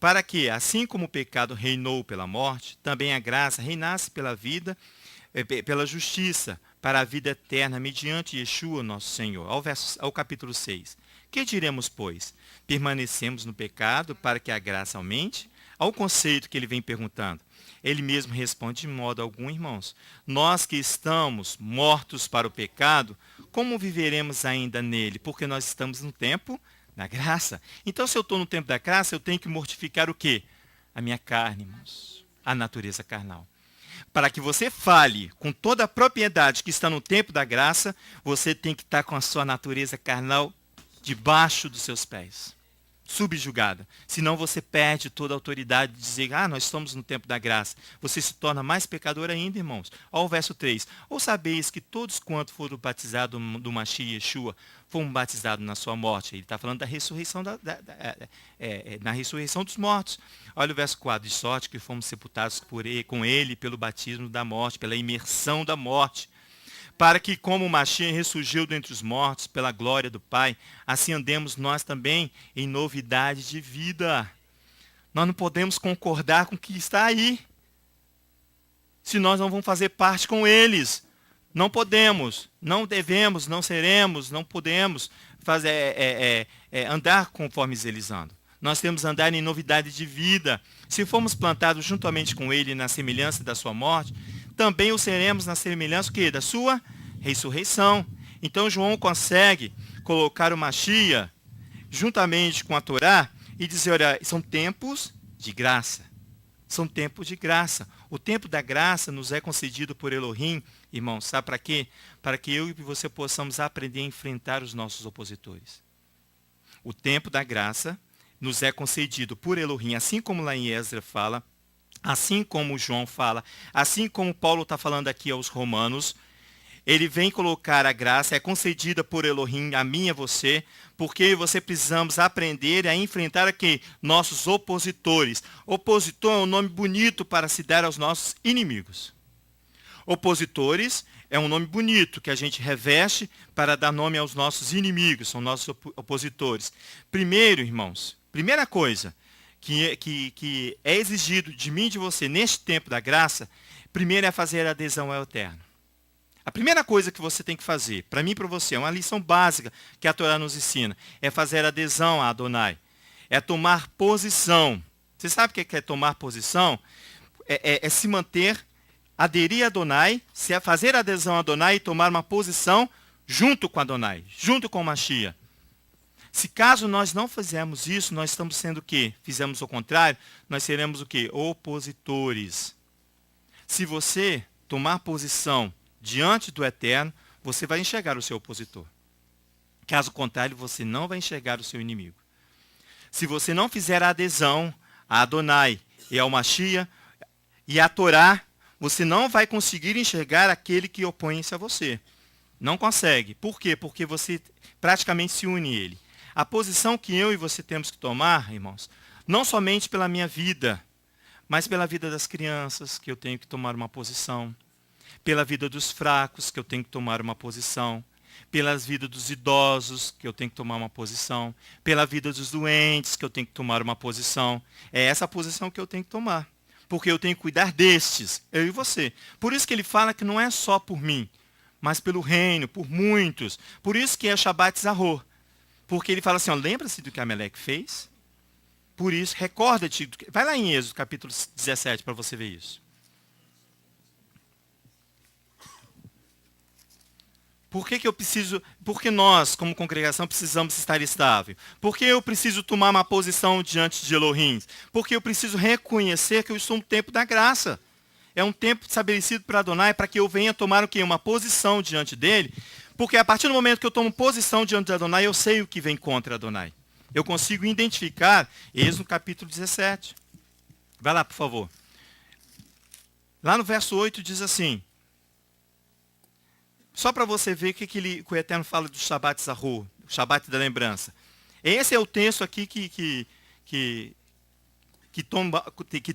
Para que, assim como o pecado reinou pela morte, também a graça reinasse pela vida, pela justiça, para a vida eterna, mediante Yeshua, nosso Senhor. Ao capítulo 6. Que diremos, pois? Permanecemos no pecado para que a graça aumente? Ao conceito que ele vem perguntando. Ele mesmo responde: de modo algum, irmãos. Nós que estamos mortos para o pecado, como viveremos ainda nele? Porque nós estamos no tempo da graça. Então, se eu estou no tempo da graça, eu tenho que mortificar o quê? A minha carne, irmãos. A natureza carnal. Para que você fale com toda a propriedade que está no tempo da graça, você tem que estar com a sua natureza carnal debaixo dos seus pés. Subjugada. Senão você perde toda a autoridade de dizer, nós estamos no tempo da graça. Você se torna mais pecador ainda, irmãos. Olha o verso 3. Ou sabeis que todos quanto foram batizados do Mashiach Yeshua foram batizados na sua morte. Ele está falando da ressurreição, na ressurreição dos mortos. Olha o verso 4. De sorte que fomos sepultados com ele pelo batismo da morte, pela imersão da morte. Para que, como o Mashiach ressurgiu dentre os mortos pela glória do Pai, assim andemos nós também em novidade de vida. Nós não podemos concordar com o que está aí, se nós não vamos fazer parte com eles. Não podemos, não devemos, não seremos, não podemos andar conforme eles andam. Nós temos que andar em novidade de vida. Se formos plantados juntamente com ele na semelhança da sua morte, também o seremos na semelhança da sua ressurreição. Então João consegue colocar o Mashiach juntamente com a Torá e dizer, olha, são tempos de graça. São tempos de graça. O tempo da graça nos é concedido por Elohim, irmãos, sabe para quê? Para que eu e você possamos aprender a enfrentar os nossos opositores. O tempo da graça nos é concedido por Elohim, assim como lá em Esdras fala, assim como João fala, assim como Paulo está falando aqui aos romanos. Ele vem colocar a graça, é concedida por Elohim, a mim e a você, porque eu e você precisamos aprender a enfrentar aqui nossos opositores. Opositor é um nome bonito para se dar aos nossos inimigos. Opositores é um nome bonito que a gente reveste para dar nome aos nossos inimigos, são nossos opositores. Primeiro, irmãos, primeira coisa que é exigido de mim e de você neste tempo da graça, primeiro é fazer a adesão ao Eterno. A primeira coisa que você tem que fazer, para mim e para você, é uma lição básica que a Torá nos ensina, é fazer a adesão a Adonai. É tomar posição. Você sabe o que é tomar posição? É se manter, aderir a Adonai, fazer a adesão a Adonai e tomar uma posição junto com Adonai, junto com o Mashiach. Se caso nós não fizermos isso, nós estamos sendo o quê? Fizemos o contrário, nós seremos o quê? Opositores. Se você tomar posição diante do Eterno, você vai enxergar o seu opositor. Caso contrário, você não vai enxergar o seu inimigo. Se você não fizer a adesão a Adonai e ao Mashiach e a Torá, você não vai conseguir enxergar aquele que opõe-se a você. Não consegue. Por quê? Porque você praticamente se une a ele. A posição que eu e você temos que tomar, irmãos, não somente pela minha vida, mas pela vida das crianças, que eu tenho que tomar uma posição, pela vida dos fracos, que eu tenho que tomar uma posição, pela vida dos idosos, que eu tenho que tomar uma posição, pela vida dos doentes, que eu tenho que tomar uma posição. É essa posição que eu tenho que tomar, porque eu tenho que cuidar destes, eu e você. Por isso que ele fala que não é só por mim, mas pelo reino, por muitos. Por isso que é Shabbat Zahor. Porque ele fala assim, lembra-se do que Ameleque fez? Por isso, recorda-te. Vai lá em Êxodo, capítulo 17, para você ver isso. Por que eu preciso, porque nós, como congregação, precisamos estar estável? Porque eu preciso tomar uma posição diante de Elohim? Porque eu preciso reconhecer que eu estou no tempo da graça. É um tempo estabelecido para Adonai, para que eu venha tomar o quê? Uma posição diante dele. Porque a partir do momento que eu tomo posição diante de Adonai, eu sei o que vem contra Adonai. Eu consigo identificar, Êxodo capítulo 17. Vai lá, por favor. Lá no verso 8 diz assim, só para você ver o que o Eterno fala do Shabbat Zahor, o Shabbat da lembrança. Esse é o texto aqui que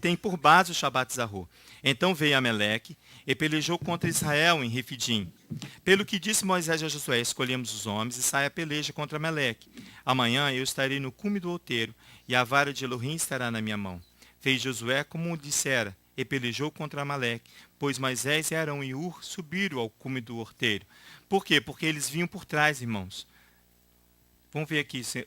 tem por base o Shabbat Zahor. Então veio Ameleque e pelejou contra Israel em Refidim. Pelo que disse Moisés a Josué, escolhemos os homens e sai a peleja contra Ameleque. Amanhã eu estarei no cume do outeiro e a vara de Elohim estará na minha mão. Fez Josué como dissera e pelejou contra Amaleque, pois Moisés e Arão e Ur subiram ao cume do outeiro. Por quê? Porque eles vinham por trás, irmãos. Vamos ver aqui se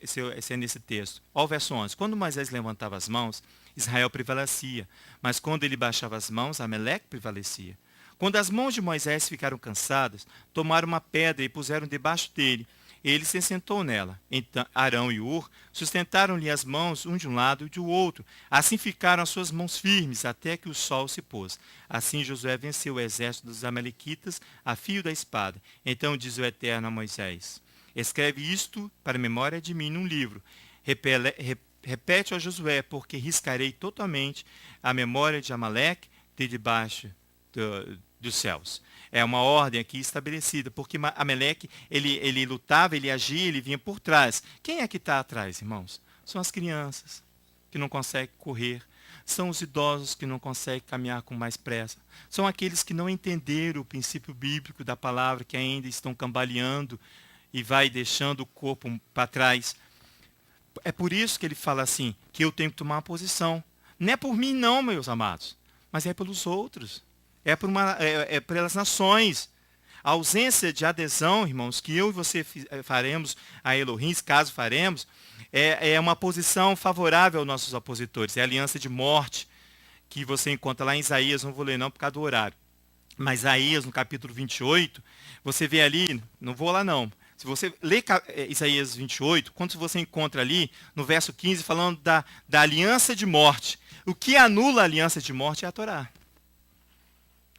é nesse texto. Olha o verso 11. Quando Moisés levantava as mãos, Israel prevalecia. Mas quando ele baixava as mãos, Ameleque prevalecia. Quando as mãos de Moisés ficaram cansadas, tomaram uma pedra e puseram debaixo dele. Ele se sentou nela. Então Arão e Hur sustentaram-lhe as mãos um de um lado e do outro. Assim ficaram as suas mãos firmes até que o sol se pôs. Assim Josué venceu o exército dos amalequitas a fio da espada. Então diz o Eterno a Moisés: escreve isto para a memória de mim num livro. Repete a Josué, porque riscarei totalmente a memória de Amaleque de debaixo dos céus. É uma ordem aqui estabelecida, porque Amaleque, ele lutava, ele agia, ele vinha por trás. Quem é que está atrás, irmãos? São as crianças, que não conseguem correr. São os idosos que não conseguem caminhar com mais pressa. São aqueles que não entenderam o princípio bíblico da palavra, que ainda estão cambaleando e vai deixando o corpo para trás. É por isso que ele fala assim, que eu tenho que tomar uma posição. Não é por mim não, meus amados, mas é pelos outros. É pelas nações. A ausência de adesão, irmãos, que eu e você faremos a Elohim, caso faremos, é uma posição favorável aos nossos opositores. É a aliança de morte que você encontra lá em Isaías, não vou ler não por causa do horário. Mas Isaías, no capítulo 28, você vê ali, não vou lá não, se você lê Isaías 28, quando você encontra ali, no verso 15, falando da aliança de morte. O que anula a aliança de morte é a Torá.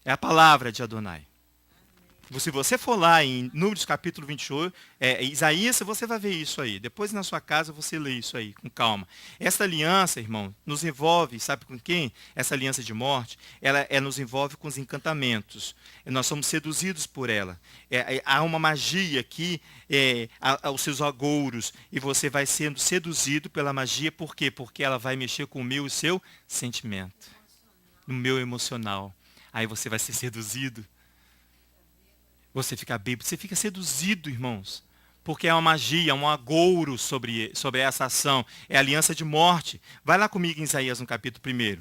É a palavra de Adonai. Se você for lá em Números capítulo 28, Isaías, você vai ver isso aí. Depois na sua casa você lê isso aí, com calma. Essa aliança, irmão, nos envolve, sabe com quem? Essa aliança de morte, ela nos envolve com os encantamentos. Nós somos seduzidos por ela. Há uma magia aqui, aos seus agouros, e você vai sendo seduzido pela magia. Por quê? Porque ela vai mexer com o meu e o seu sentimento. No meu emocional. Aí você vai ser seduzido. Você fica bêbado, você fica seduzido, irmãos. Porque é uma magia, um agouro sobre essa ação. É a aliança de morte. Vai lá comigo em Isaías no capítulo 1,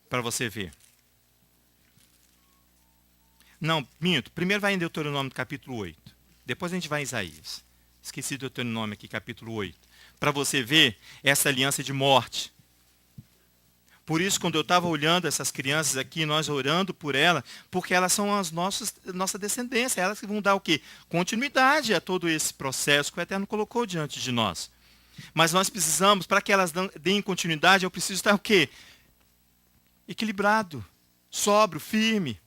para você ver. Não, minto. Primeiro vai em Deuteronômio no capítulo 8. Depois a gente vai em Isaías. Esqueci do Deuteronômio aqui, capítulo 8. Para você ver essa aliança de morte. Por isso, quando eu estava olhando essas crianças aqui, nós orando por elas, porque elas são nossa descendência, elas que vão dar o quê? Continuidade a todo esse processo que o Eterno colocou diante de nós. Mas nós precisamos, para que elas deem continuidade, eu preciso estar o quê? Equilibrado, sóbrio, firme.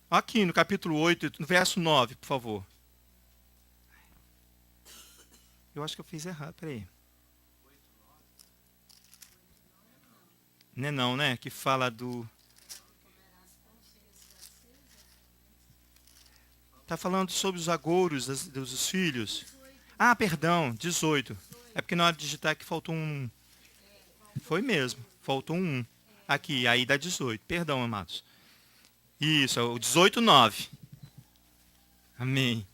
Aqui no capítulo 8, no verso 9, por favor. Eu acho que eu fiz errado, peraí. Não é não, né? Que fala do... Está falando sobre os agouros dos filhos. Ah, perdão, 18. É porque na hora de digitar que faltou um... Foi mesmo, faltou um. Aqui, aí dá 18. Perdão, amados. Isso, é o 18:9. Amém.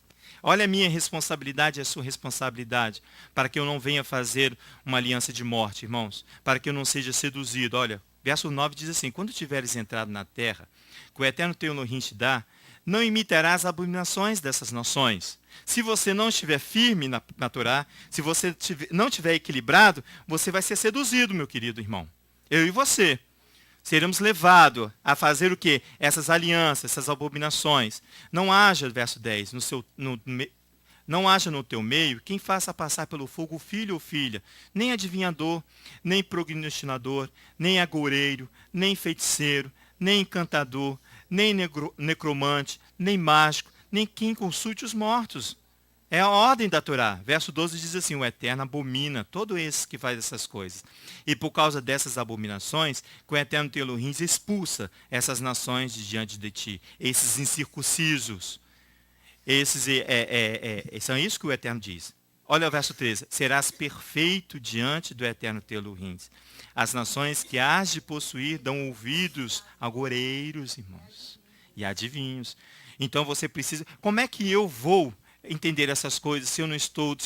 Olha a minha responsabilidade e a sua responsabilidade, para que eu não venha fazer uma aliança de morte, irmãos, para que eu não seja seduzido. Olha, verso 9 diz assim, quando tiveres entrado na terra, que o Eterno teu Elohim te dá, não imitarás as abominações dessas nações. Se você não estiver firme na Torá, se você não estiver equilibrado, você vai ser seduzido, meu querido irmão. Eu e você. Seremos levados a fazer o quê? Essas alianças, essas abominações. Não haja, verso 10, não haja no teu meio quem faça passar pelo fogo filho ou filha, nem adivinhador, nem prognostinador, nem agoureiro, nem feiticeiro, nem encantador, nem necromante, nem mágico, nem quem consulte os mortos. É a ordem da Torá. Verso 12 diz assim, o Eterno abomina todo esse que faz essas coisas. E por causa dessas abominações, que o Eterno teu Elohim expulsa essas nações de diante de ti. Esses incircuncisos. São isso que o Eterno diz. Olha o verso 13. Serás perfeito diante do Eterno teu Elohim. As nações que hás de possuir dão ouvidos a agoureiros, irmãos. E a adivinhos. Então você precisa... Como é que eu vou entender essas coisas se eu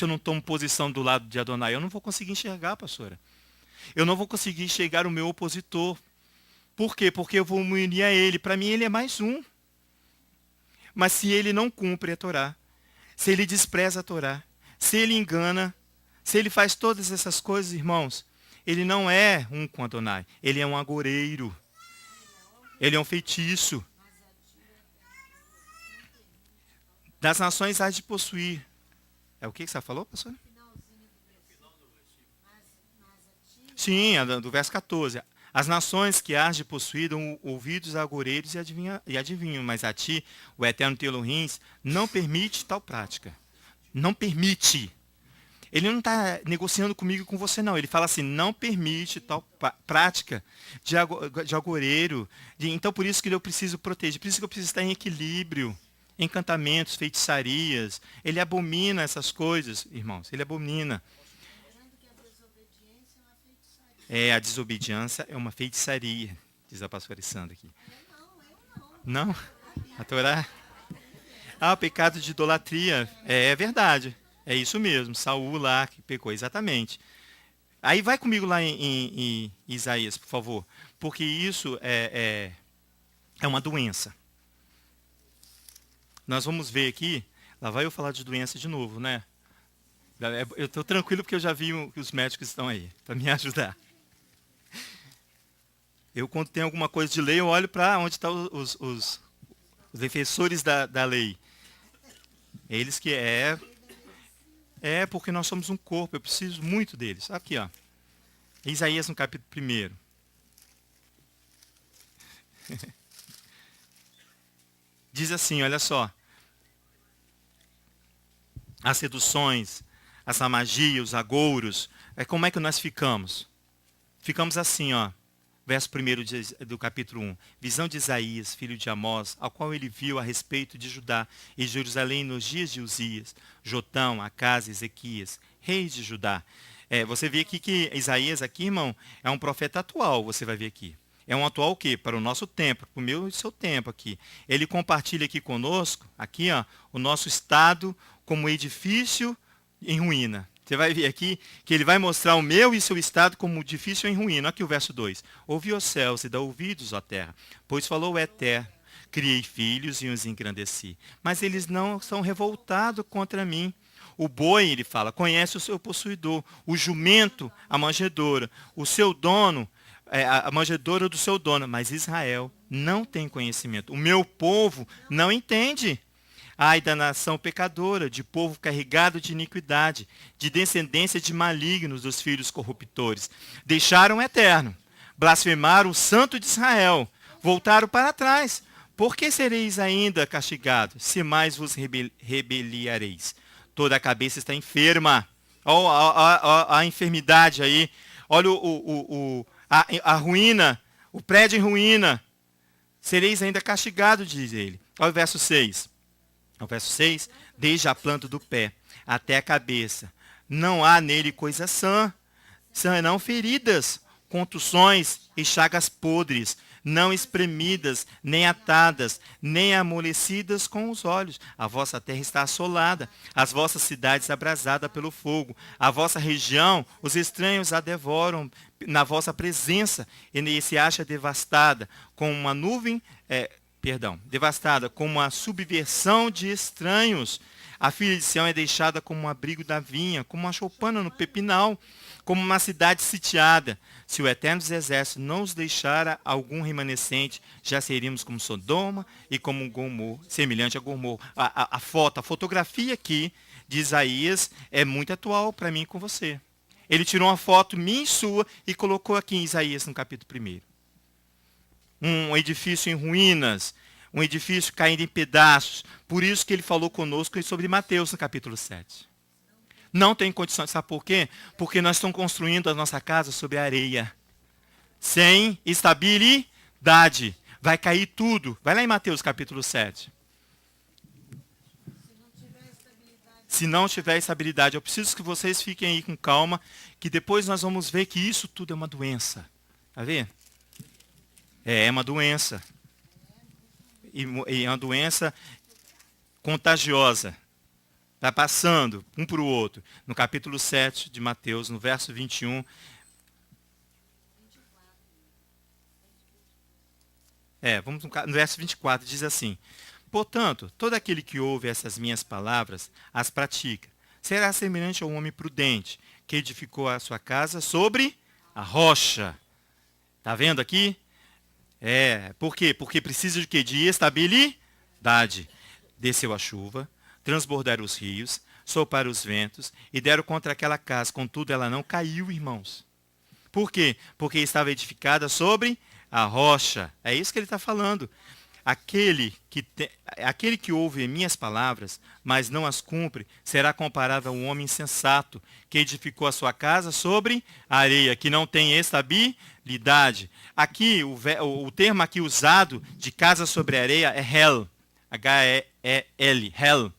não tomo posição do lado de Adonai? Eu não vou conseguir enxergar, pastora. Eu não vou conseguir enxergar o meu opositor. Por quê? Porque eu vou me unir a ele. Para mim, ele é mais um. Mas se ele não cumpre a Torá, se ele despreza a Torá, se ele engana, se ele faz todas essas coisas, irmãos, ele não é um com Adonai. Ele é um agoureiro. Ele é um feitiço. Das nações há de possuir. É o que você falou, pastor? Sim, do verso 14. As nações que hás de possuir dão ouvidos a agoureiros e adivinham, mas a ti, o eterno teu Elohim, não permite tal prática. Não permite. Ele não está negociando comigo e com você, não. Ele fala assim, não permite tal prática de agoureiro. Então, por isso que eu preciso proteger. Por isso que eu preciso estar em equilíbrio. Encantamentos, feitiçarias. Ele abomina essas coisas, irmãos. Ele abomina. A desobediência é uma feitiçaria, diz a pastora Sandra aqui. Não? A Torá? O pecado de idolatria. É verdade. É isso mesmo. Saul lá que pecou, exatamente. Aí vai comigo lá em Isaías, por favor. Porque isso é uma doença. Nós vamos ver aqui. Lá vai eu falar de doença de novo, né? Eu estou tranquilo porque eu já vi que os médicos estão aí para me ajudar. Eu, quando tem alguma coisa de lei, eu olho para onde estão os defensores da lei. Eles que porque nós somos um corpo, eu preciso muito deles. Aqui, ó. Isaías no capítulo 1. Diz assim, olha só. As seduções, essa magia, os agouros, como é que nós ficamos? Ficamos assim, ó. Verso 1 do capítulo 1. Visão de Isaías, filho de Amós, ao qual ele viu a respeito de Judá e Jerusalém nos dias de Uzias, Jotão, Acás e Ezequias, reis de Judá. Você vê aqui que Isaías, aqui, irmão, é um profeta atual, você vai ver aqui. É um atual o quê? Para o nosso tempo, para o meu e seu tempo aqui. Ele compartilha aqui conosco, aqui, ó, o nosso estado como edifício em ruína. Você vai ver aqui que ele vai mostrar o meu e seu estado como difícil em ruína. Aqui o verso 2. Ouvi os céus e dá ouvidos, ó terra, pois falou o Eterno, criei filhos e os engrandeci. Mas eles não são revoltados contra mim. O boi, ele fala, conhece o seu possuidor. O jumento, a manjedoura. O seu dono, a manjedoura do seu dono. Mas Israel não tem conhecimento. O meu povo não entende. Ai da nação pecadora, de povo carregado de iniquidade, de descendência de malignos dos filhos corruptores. Deixaram o Eterno, blasfemaram o Santo de Israel, voltaram para trás. Por que sereis ainda castigados, se mais vos rebeliareis? Toda a cabeça está enferma. Olha a enfermidade aí. Olha a ruína, o prédio em ruína. Sereis ainda castigados, diz ele. Olha o verso 6. No verso 6, desde a planta do pé até a cabeça, não há nele coisa sã, não feridas, contusões e chagas podres, não espremidas, nem atadas, nem amolecidas com os olhos. A vossa terra está assolada, as vossas cidades abrasadas pelo fogo. A vossa região, os estranhos a devoram na vossa presença, e se acha devastada, com uma nuvem... devastada como uma subversão de estranhos. A filha de Sião é deixada como um abrigo da vinha, como uma choupana no pepinal, como uma cidade sitiada. Se o Eterno dos Exércitos não os deixara algum remanescente, já seríamos como Sodoma e como Gomorra, semelhante a Gomorra. A fotografia aqui de Isaías é muito atual para mim e com você. Ele tirou uma foto minha e sua e colocou aqui em Isaías no capítulo 1. Um edifício em ruínas, um edifício caindo em pedaços. Por isso que ele falou conosco sobre Mateus no capítulo 7. Não tem condição, sabe por quê? Porque nós estamos construindo a nossa casa sobre areia. Sem estabilidade. Vai cair tudo. Vai lá em Mateus capítulo 7. Se não tiver estabilidade, eu preciso que vocês fiquem aí com calma, que depois nós vamos ver que isso tudo é uma doença. Tá vendo? É uma doença. E é uma doença contagiosa. Está passando um para o outro. No capítulo 7 de Mateus, no verso 21. Vamos no verso 24, diz assim. Portanto, todo aquele que ouve essas minhas palavras, as pratica, será semelhante ao homem prudente, que edificou a sua casa sobre a rocha. Está vendo aqui? Por quê? Porque precisa de quê? De estabilidade. Desceu a chuva, transbordaram os rios, sopraram os ventos e deram contra aquela casa, contudo ela não caiu, irmãos. Por quê? Porque estava edificada sobre a rocha. É isso que ele está falando. Aquele que ouve minhas palavras, mas não as cumpre, será comparável a um homem insensato, que edificou a sua casa sobre a areia, que não tem estabilidade. Aqui, o termo aqui usado de casa sobre a areia é hel, H-E-E-L, hel.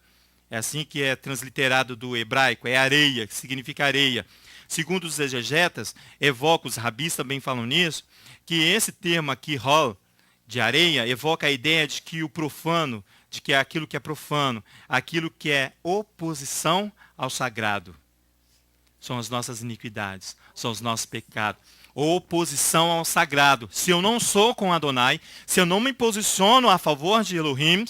É assim que é transliterado do hebraico, é areia, que significa areia. Segundo os exegetas, evoca, os rabis também falam nisso, que esse termo aqui, hol, de areia, evoca a ideia de que o profano, de que é aquilo que é profano, aquilo que é oposição ao sagrado. São as nossas iniquidades, são os nossos pecados. Oposição ao sagrado. Se eu não sou com Adonai, se eu não me posiciono a favor de Elohim,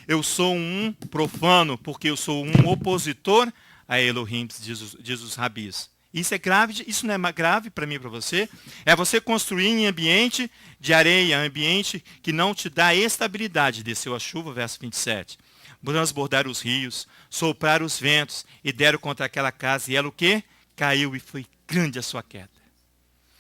eu sou um profano, porque eu sou um opositor a Elohim, diz os rabis. Isso é grave, isso não é grave para mim e para você? É você construir em ambiente de areia, ambiente que não te dá estabilidade. Desceu a chuva, verso 27. Transbordaram os rios, sopraram os ventos e deram contra aquela casa. E ela o quê? Caiu e foi grande a sua queda.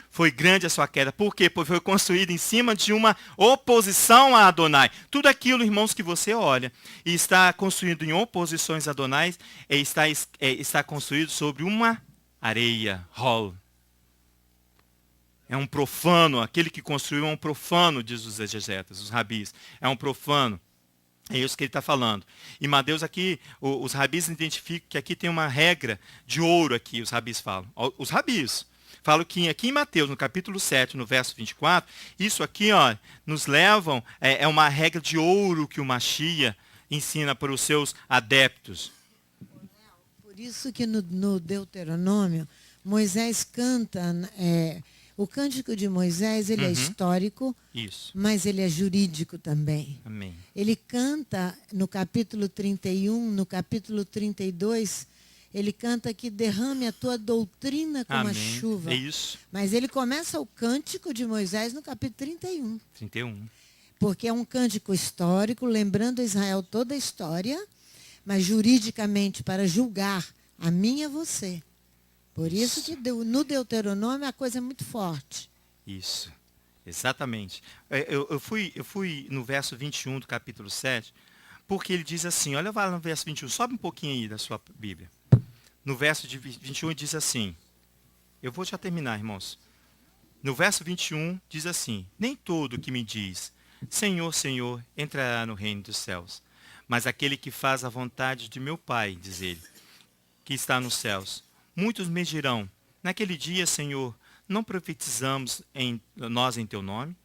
Foi grande a sua queda. Por quê? Porque foi construída em cima de uma oposição a Adonai. Tudo aquilo, irmãos, que você olha e está construído em oposições a Adonai, está construído sobre uma areia, hol. É um profano, aquele que construiu é um profano, diz os exegetas, os rabis. É um profano. É isso que ele está falando. E Mateus aqui, os rabis identificam que aqui tem uma regra de ouro aqui, os rabis falam. Os rabis falam que aqui em Mateus, no capítulo 7, no verso 24, isso aqui nos levam, é uma regra de ouro que o Machia ensina para os seus adeptos. Por isso que no Deuteronômio, Moisés canta, o cântico de Moisés, ele é histórico, Isso. mas ele é jurídico também. Amém. Ele canta no capítulo 31, no capítulo 32, ele canta que derrame a tua doutrina como a chuva. É isso. Mas ele começa o cântico de Moisés no capítulo 31. 31. Porque é um cântico histórico, lembrando a Israel toda a história, mas juridicamente para julgar a mim e a você. Por isso que no Deuteronômio a coisa é muito forte. Isso, exatamente. Eu fui no verso 21 do capítulo 7, porque ele diz assim, olha lá no verso 21, sobe um pouquinho aí da sua Bíblia. No verso de 21 ele diz assim, eu vou já terminar, irmãos. No verso 21 diz assim, nem todo que me diz, Senhor, Senhor, entrará no reino dos céus, mas aquele que faz a vontade de meu Pai, diz ele, que está nos céus. Muitos me dirão, naquele dia, Senhor, não profetizamos nós em teu nome?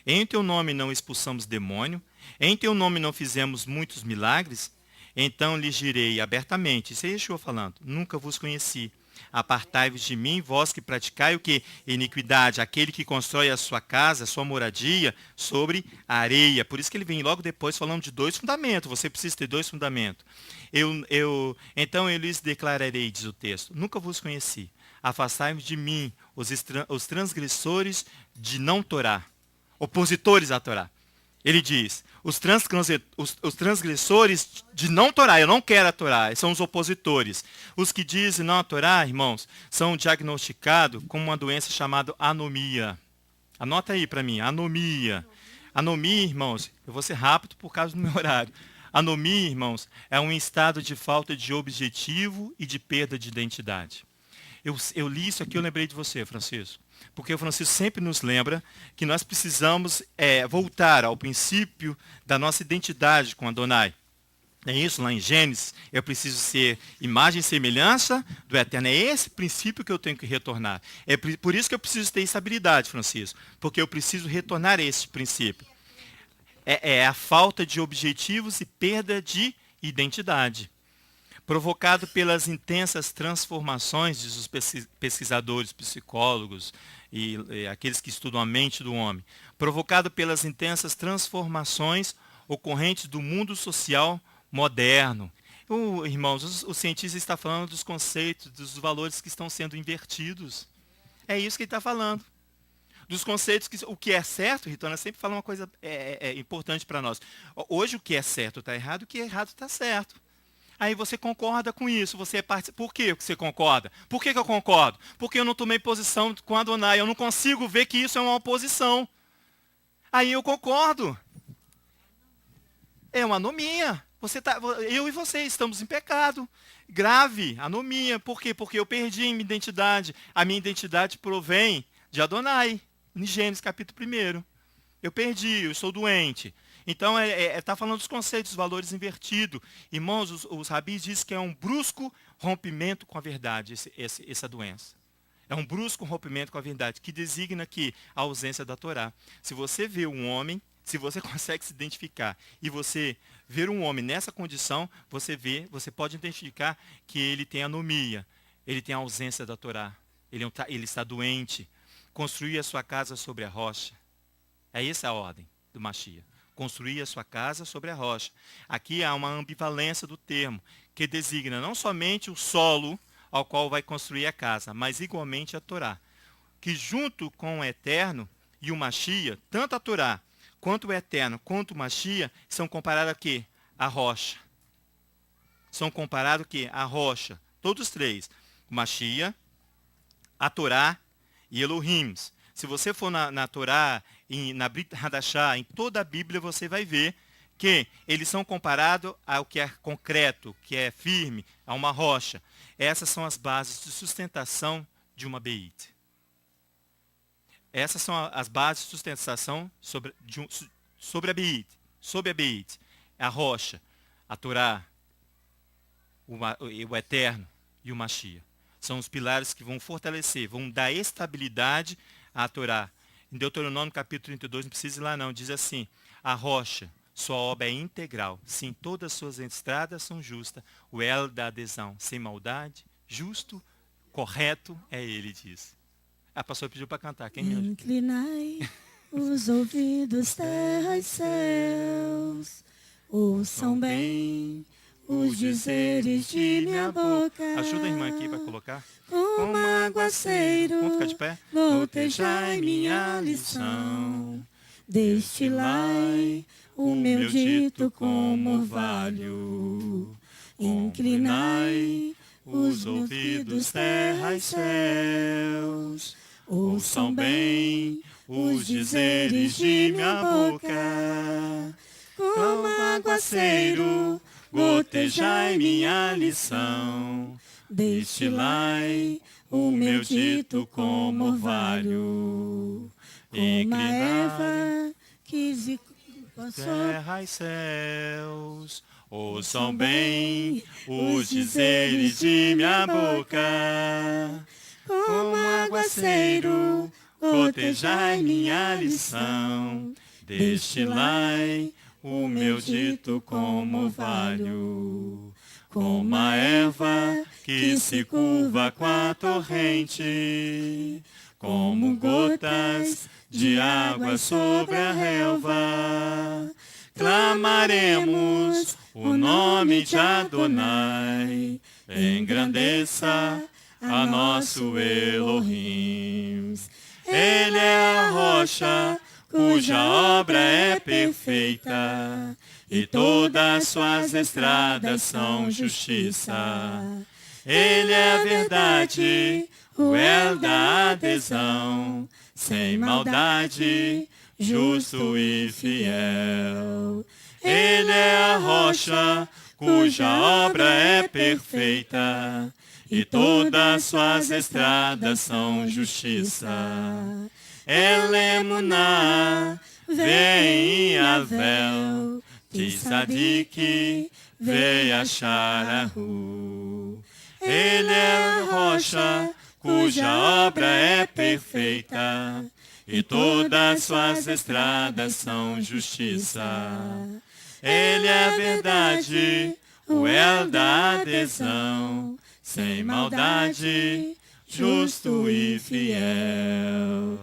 Em teu nome não expulsamos demônio? Em teu nome não fizemos muitos milagres? Então lhes direi abertamente, isso é Yeshua falando, nunca vos conheci. Apartai-vos de mim, vós que praticai o que? Iniquidade, aquele que constrói a sua casa, a sua moradia, sobre a areia. Por isso que ele vem logo depois falando de dois fundamentos. Você precisa ter dois fundamentos. Então eu lhes declararei, diz o texto, nunca vos conheci. Afastai-vos de mim, os transgressores de não Torá, opositores à Torá. Ele diz, os transgressores de não Torá, eu não quero a Torá, são os opositores. Os que dizem não a Torá, irmãos, são diagnosticados com uma doença chamada anomia. Anota aí para mim, anomia. Anomia, irmãos, eu vou ser rápido por causa do meu horário. Anomia, irmãos, é um estado de falta de objetivo e de perda de identidade. Eu li isso aqui, eu lembrei de você, Francisco. Porque o Francisco sempre nos lembra que nós precisamos voltar ao princípio da nossa identidade com Adonai. É isso, lá em Gênesis, eu preciso ser imagem e semelhança do Eterno. É esse princípio que eu tenho que retornar. É por isso que eu preciso ter estabilidade, Francisco. Porque eu preciso retornar a esse princípio. É a falta de objetivos e perda de identidade. Provocado pelas intensas transformações, diz os pesquisadores, psicólogos e aqueles que estudam a mente do homem. Provocado pelas intensas transformações ocorrentes do mundo social moderno. Irmãos, o cientista está falando dos conceitos, dos valores que estão sendo invertidos. É isso que ele está falando. Dos conceitos, o que é certo, Ritona sempre fala uma coisa importante para nós. Hoje o que é certo está errado, o que é errado está certo. Aí você concorda com isso, você Por que você concorda? Por que eu concordo? Porque eu não tomei posição com Adonai, eu não consigo ver que isso é uma oposição. Aí eu concordo. É uma anomia. Eu e você estamos em pecado. Grave, anomia. Por quê? Porque eu perdi minha identidade. A minha identidade provém de Adonai, em Gênesis capítulo 1. Eu perdi, eu sou doente. Então, está falando dos conceitos, dos valores invertidos. Irmãos, os rabis dizem que é um brusco rompimento com a verdade, essa doença. É um brusco rompimento com a verdade, que designa aqui a ausência da Torá. Se você vê um homem, se você consegue se identificar, e você ver um homem nessa condição, você pode identificar que ele tem anomia, ele tem a ausência da Torá, ele está doente. Construir a sua casa sobre a rocha. É essa a ordem do Mashiach. Construir a sua casa sobre a rocha. Aqui há uma ambivalência do termo, que designa não somente o solo ao qual vai construir a casa, mas igualmente a Torá. Que junto com o Eterno e o Mashiach, tanto a Torá, quanto o Eterno, quanto o Mashiach, são comparados a quê? A rocha. São comparados a quê? A rocha. Todos três. O Mashiach, a Torá e Elohim. Se você for na Torá, na Brit Hadashah, em toda a Bíblia, você vai ver que eles são comparados ao que é concreto, que é firme, a uma rocha. Essas são as bases de sustentação de uma Beit. Essas são as bases de sustentação sobre a Beit. Sobre a Beit. A rocha, a Torá, o Eterno e o Mashiach. São os pilares que vão fortalecer, vão dar estabilidade à Torá. Em Deuteronômio capítulo 32, não precisa ir lá não, diz assim: a rocha, sua obra é integral, sim, todas as suas estradas são justas, o elo da adesão, sem maldade, justo, correto, é ele, diz. A pastora pediu para cantar, quem me ajuda? Inclinai os ouvidos, terra e céus, ouçam bem os dizeres de minha boca. Ajuda a irmã aqui para colocar. Como aguaceiro, Vamos ficar de pé? gotejai minha lição, destilai o meu dito como orvalho. Inclinai os ouvidos, terra e céus, ouçam bem os dizeres de minha boca. Como aguaceiro, gotejai minha lição, destilai o meu dito como orvalho. Como a erva que terra e céus, ouçam bem os dizeres de minha boca. como aguaceiro, gotejai minha lição, destilai o meu dito como orvalho. Como a erva que se curva com a torrente, como gotas de água sobre a relva, clamaremos o nome de Adonai, engrandeça a nosso Elohim. Ele é a rocha cuja obra é perfeita, e todas suas estradas são justiça. Ele é a verdade, o elo da adesão, sem maldade, justo e fiel. Ele é a rocha cuja obra é perfeita, e todas suas estradas são justiça. Elemuná, vem Avel, Tzadik, vem Acharahu. Ele é a rocha cuja obra é perfeita, e todas suas estradas são justiça. Ele é a verdade, o elo da adesão, sem maldade, justo e fiel.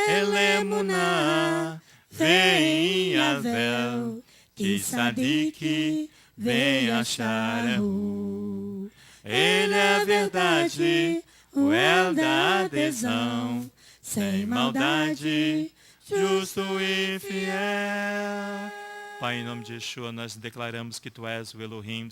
Elemuná, vem Avel, Tzadik, vem Acharahu. Ele é a verdade, o elo da adesão, sem maldade, justo e fiel. Pai, em nome de Yeshua, nós declaramos que Tu és o Elohim,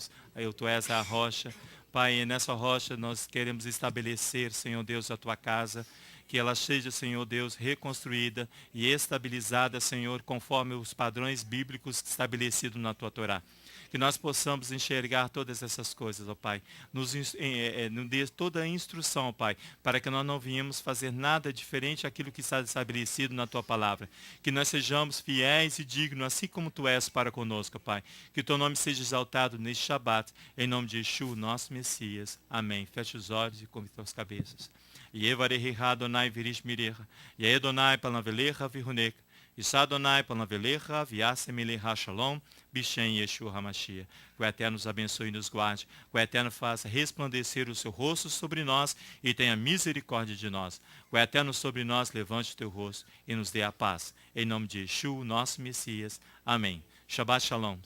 Tu és a rocha. Pai, nessa rocha nós queremos estabelecer, Senhor Deus, a Tua casa, que ela seja, Senhor Deus, reconstruída e estabilizada, Senhor, conforme os padrões bíblicos estabelecidos na Tua Torá. Que nós possamos enxergar todas essas coisas, ó Pai. Nos dê toda a instrução, ó Pai, para que nós não venhamos fazer nada diferente daquilo que está estabelecido na Tua palavra. Que nós sejamos fiéis e dignos, assim como Tu és para conosco, Pai. Que Teu nome seja exaltado neste Shabat, em nome de Yeshua, nosso Messias. Amém. Feche os olhos e curve as cabeças. Yevarehiha Adonai virish mirecha, Yedonai palavelecha vihunek, Issa Adonai palavelecha viasemelecha shalom, Bishem Yeshua HaMashiach. Que o Eterno nos abençoe e nos guarde, que o Eterno faça resplandecer o seu rosto sobre nós e tenha misericórdia de nós. Que o Eterno sobre nós levante o teu rosto e nos dê a paz. Em nome de Yeshua, nosso Messias. Amém. Shabbat Shalom.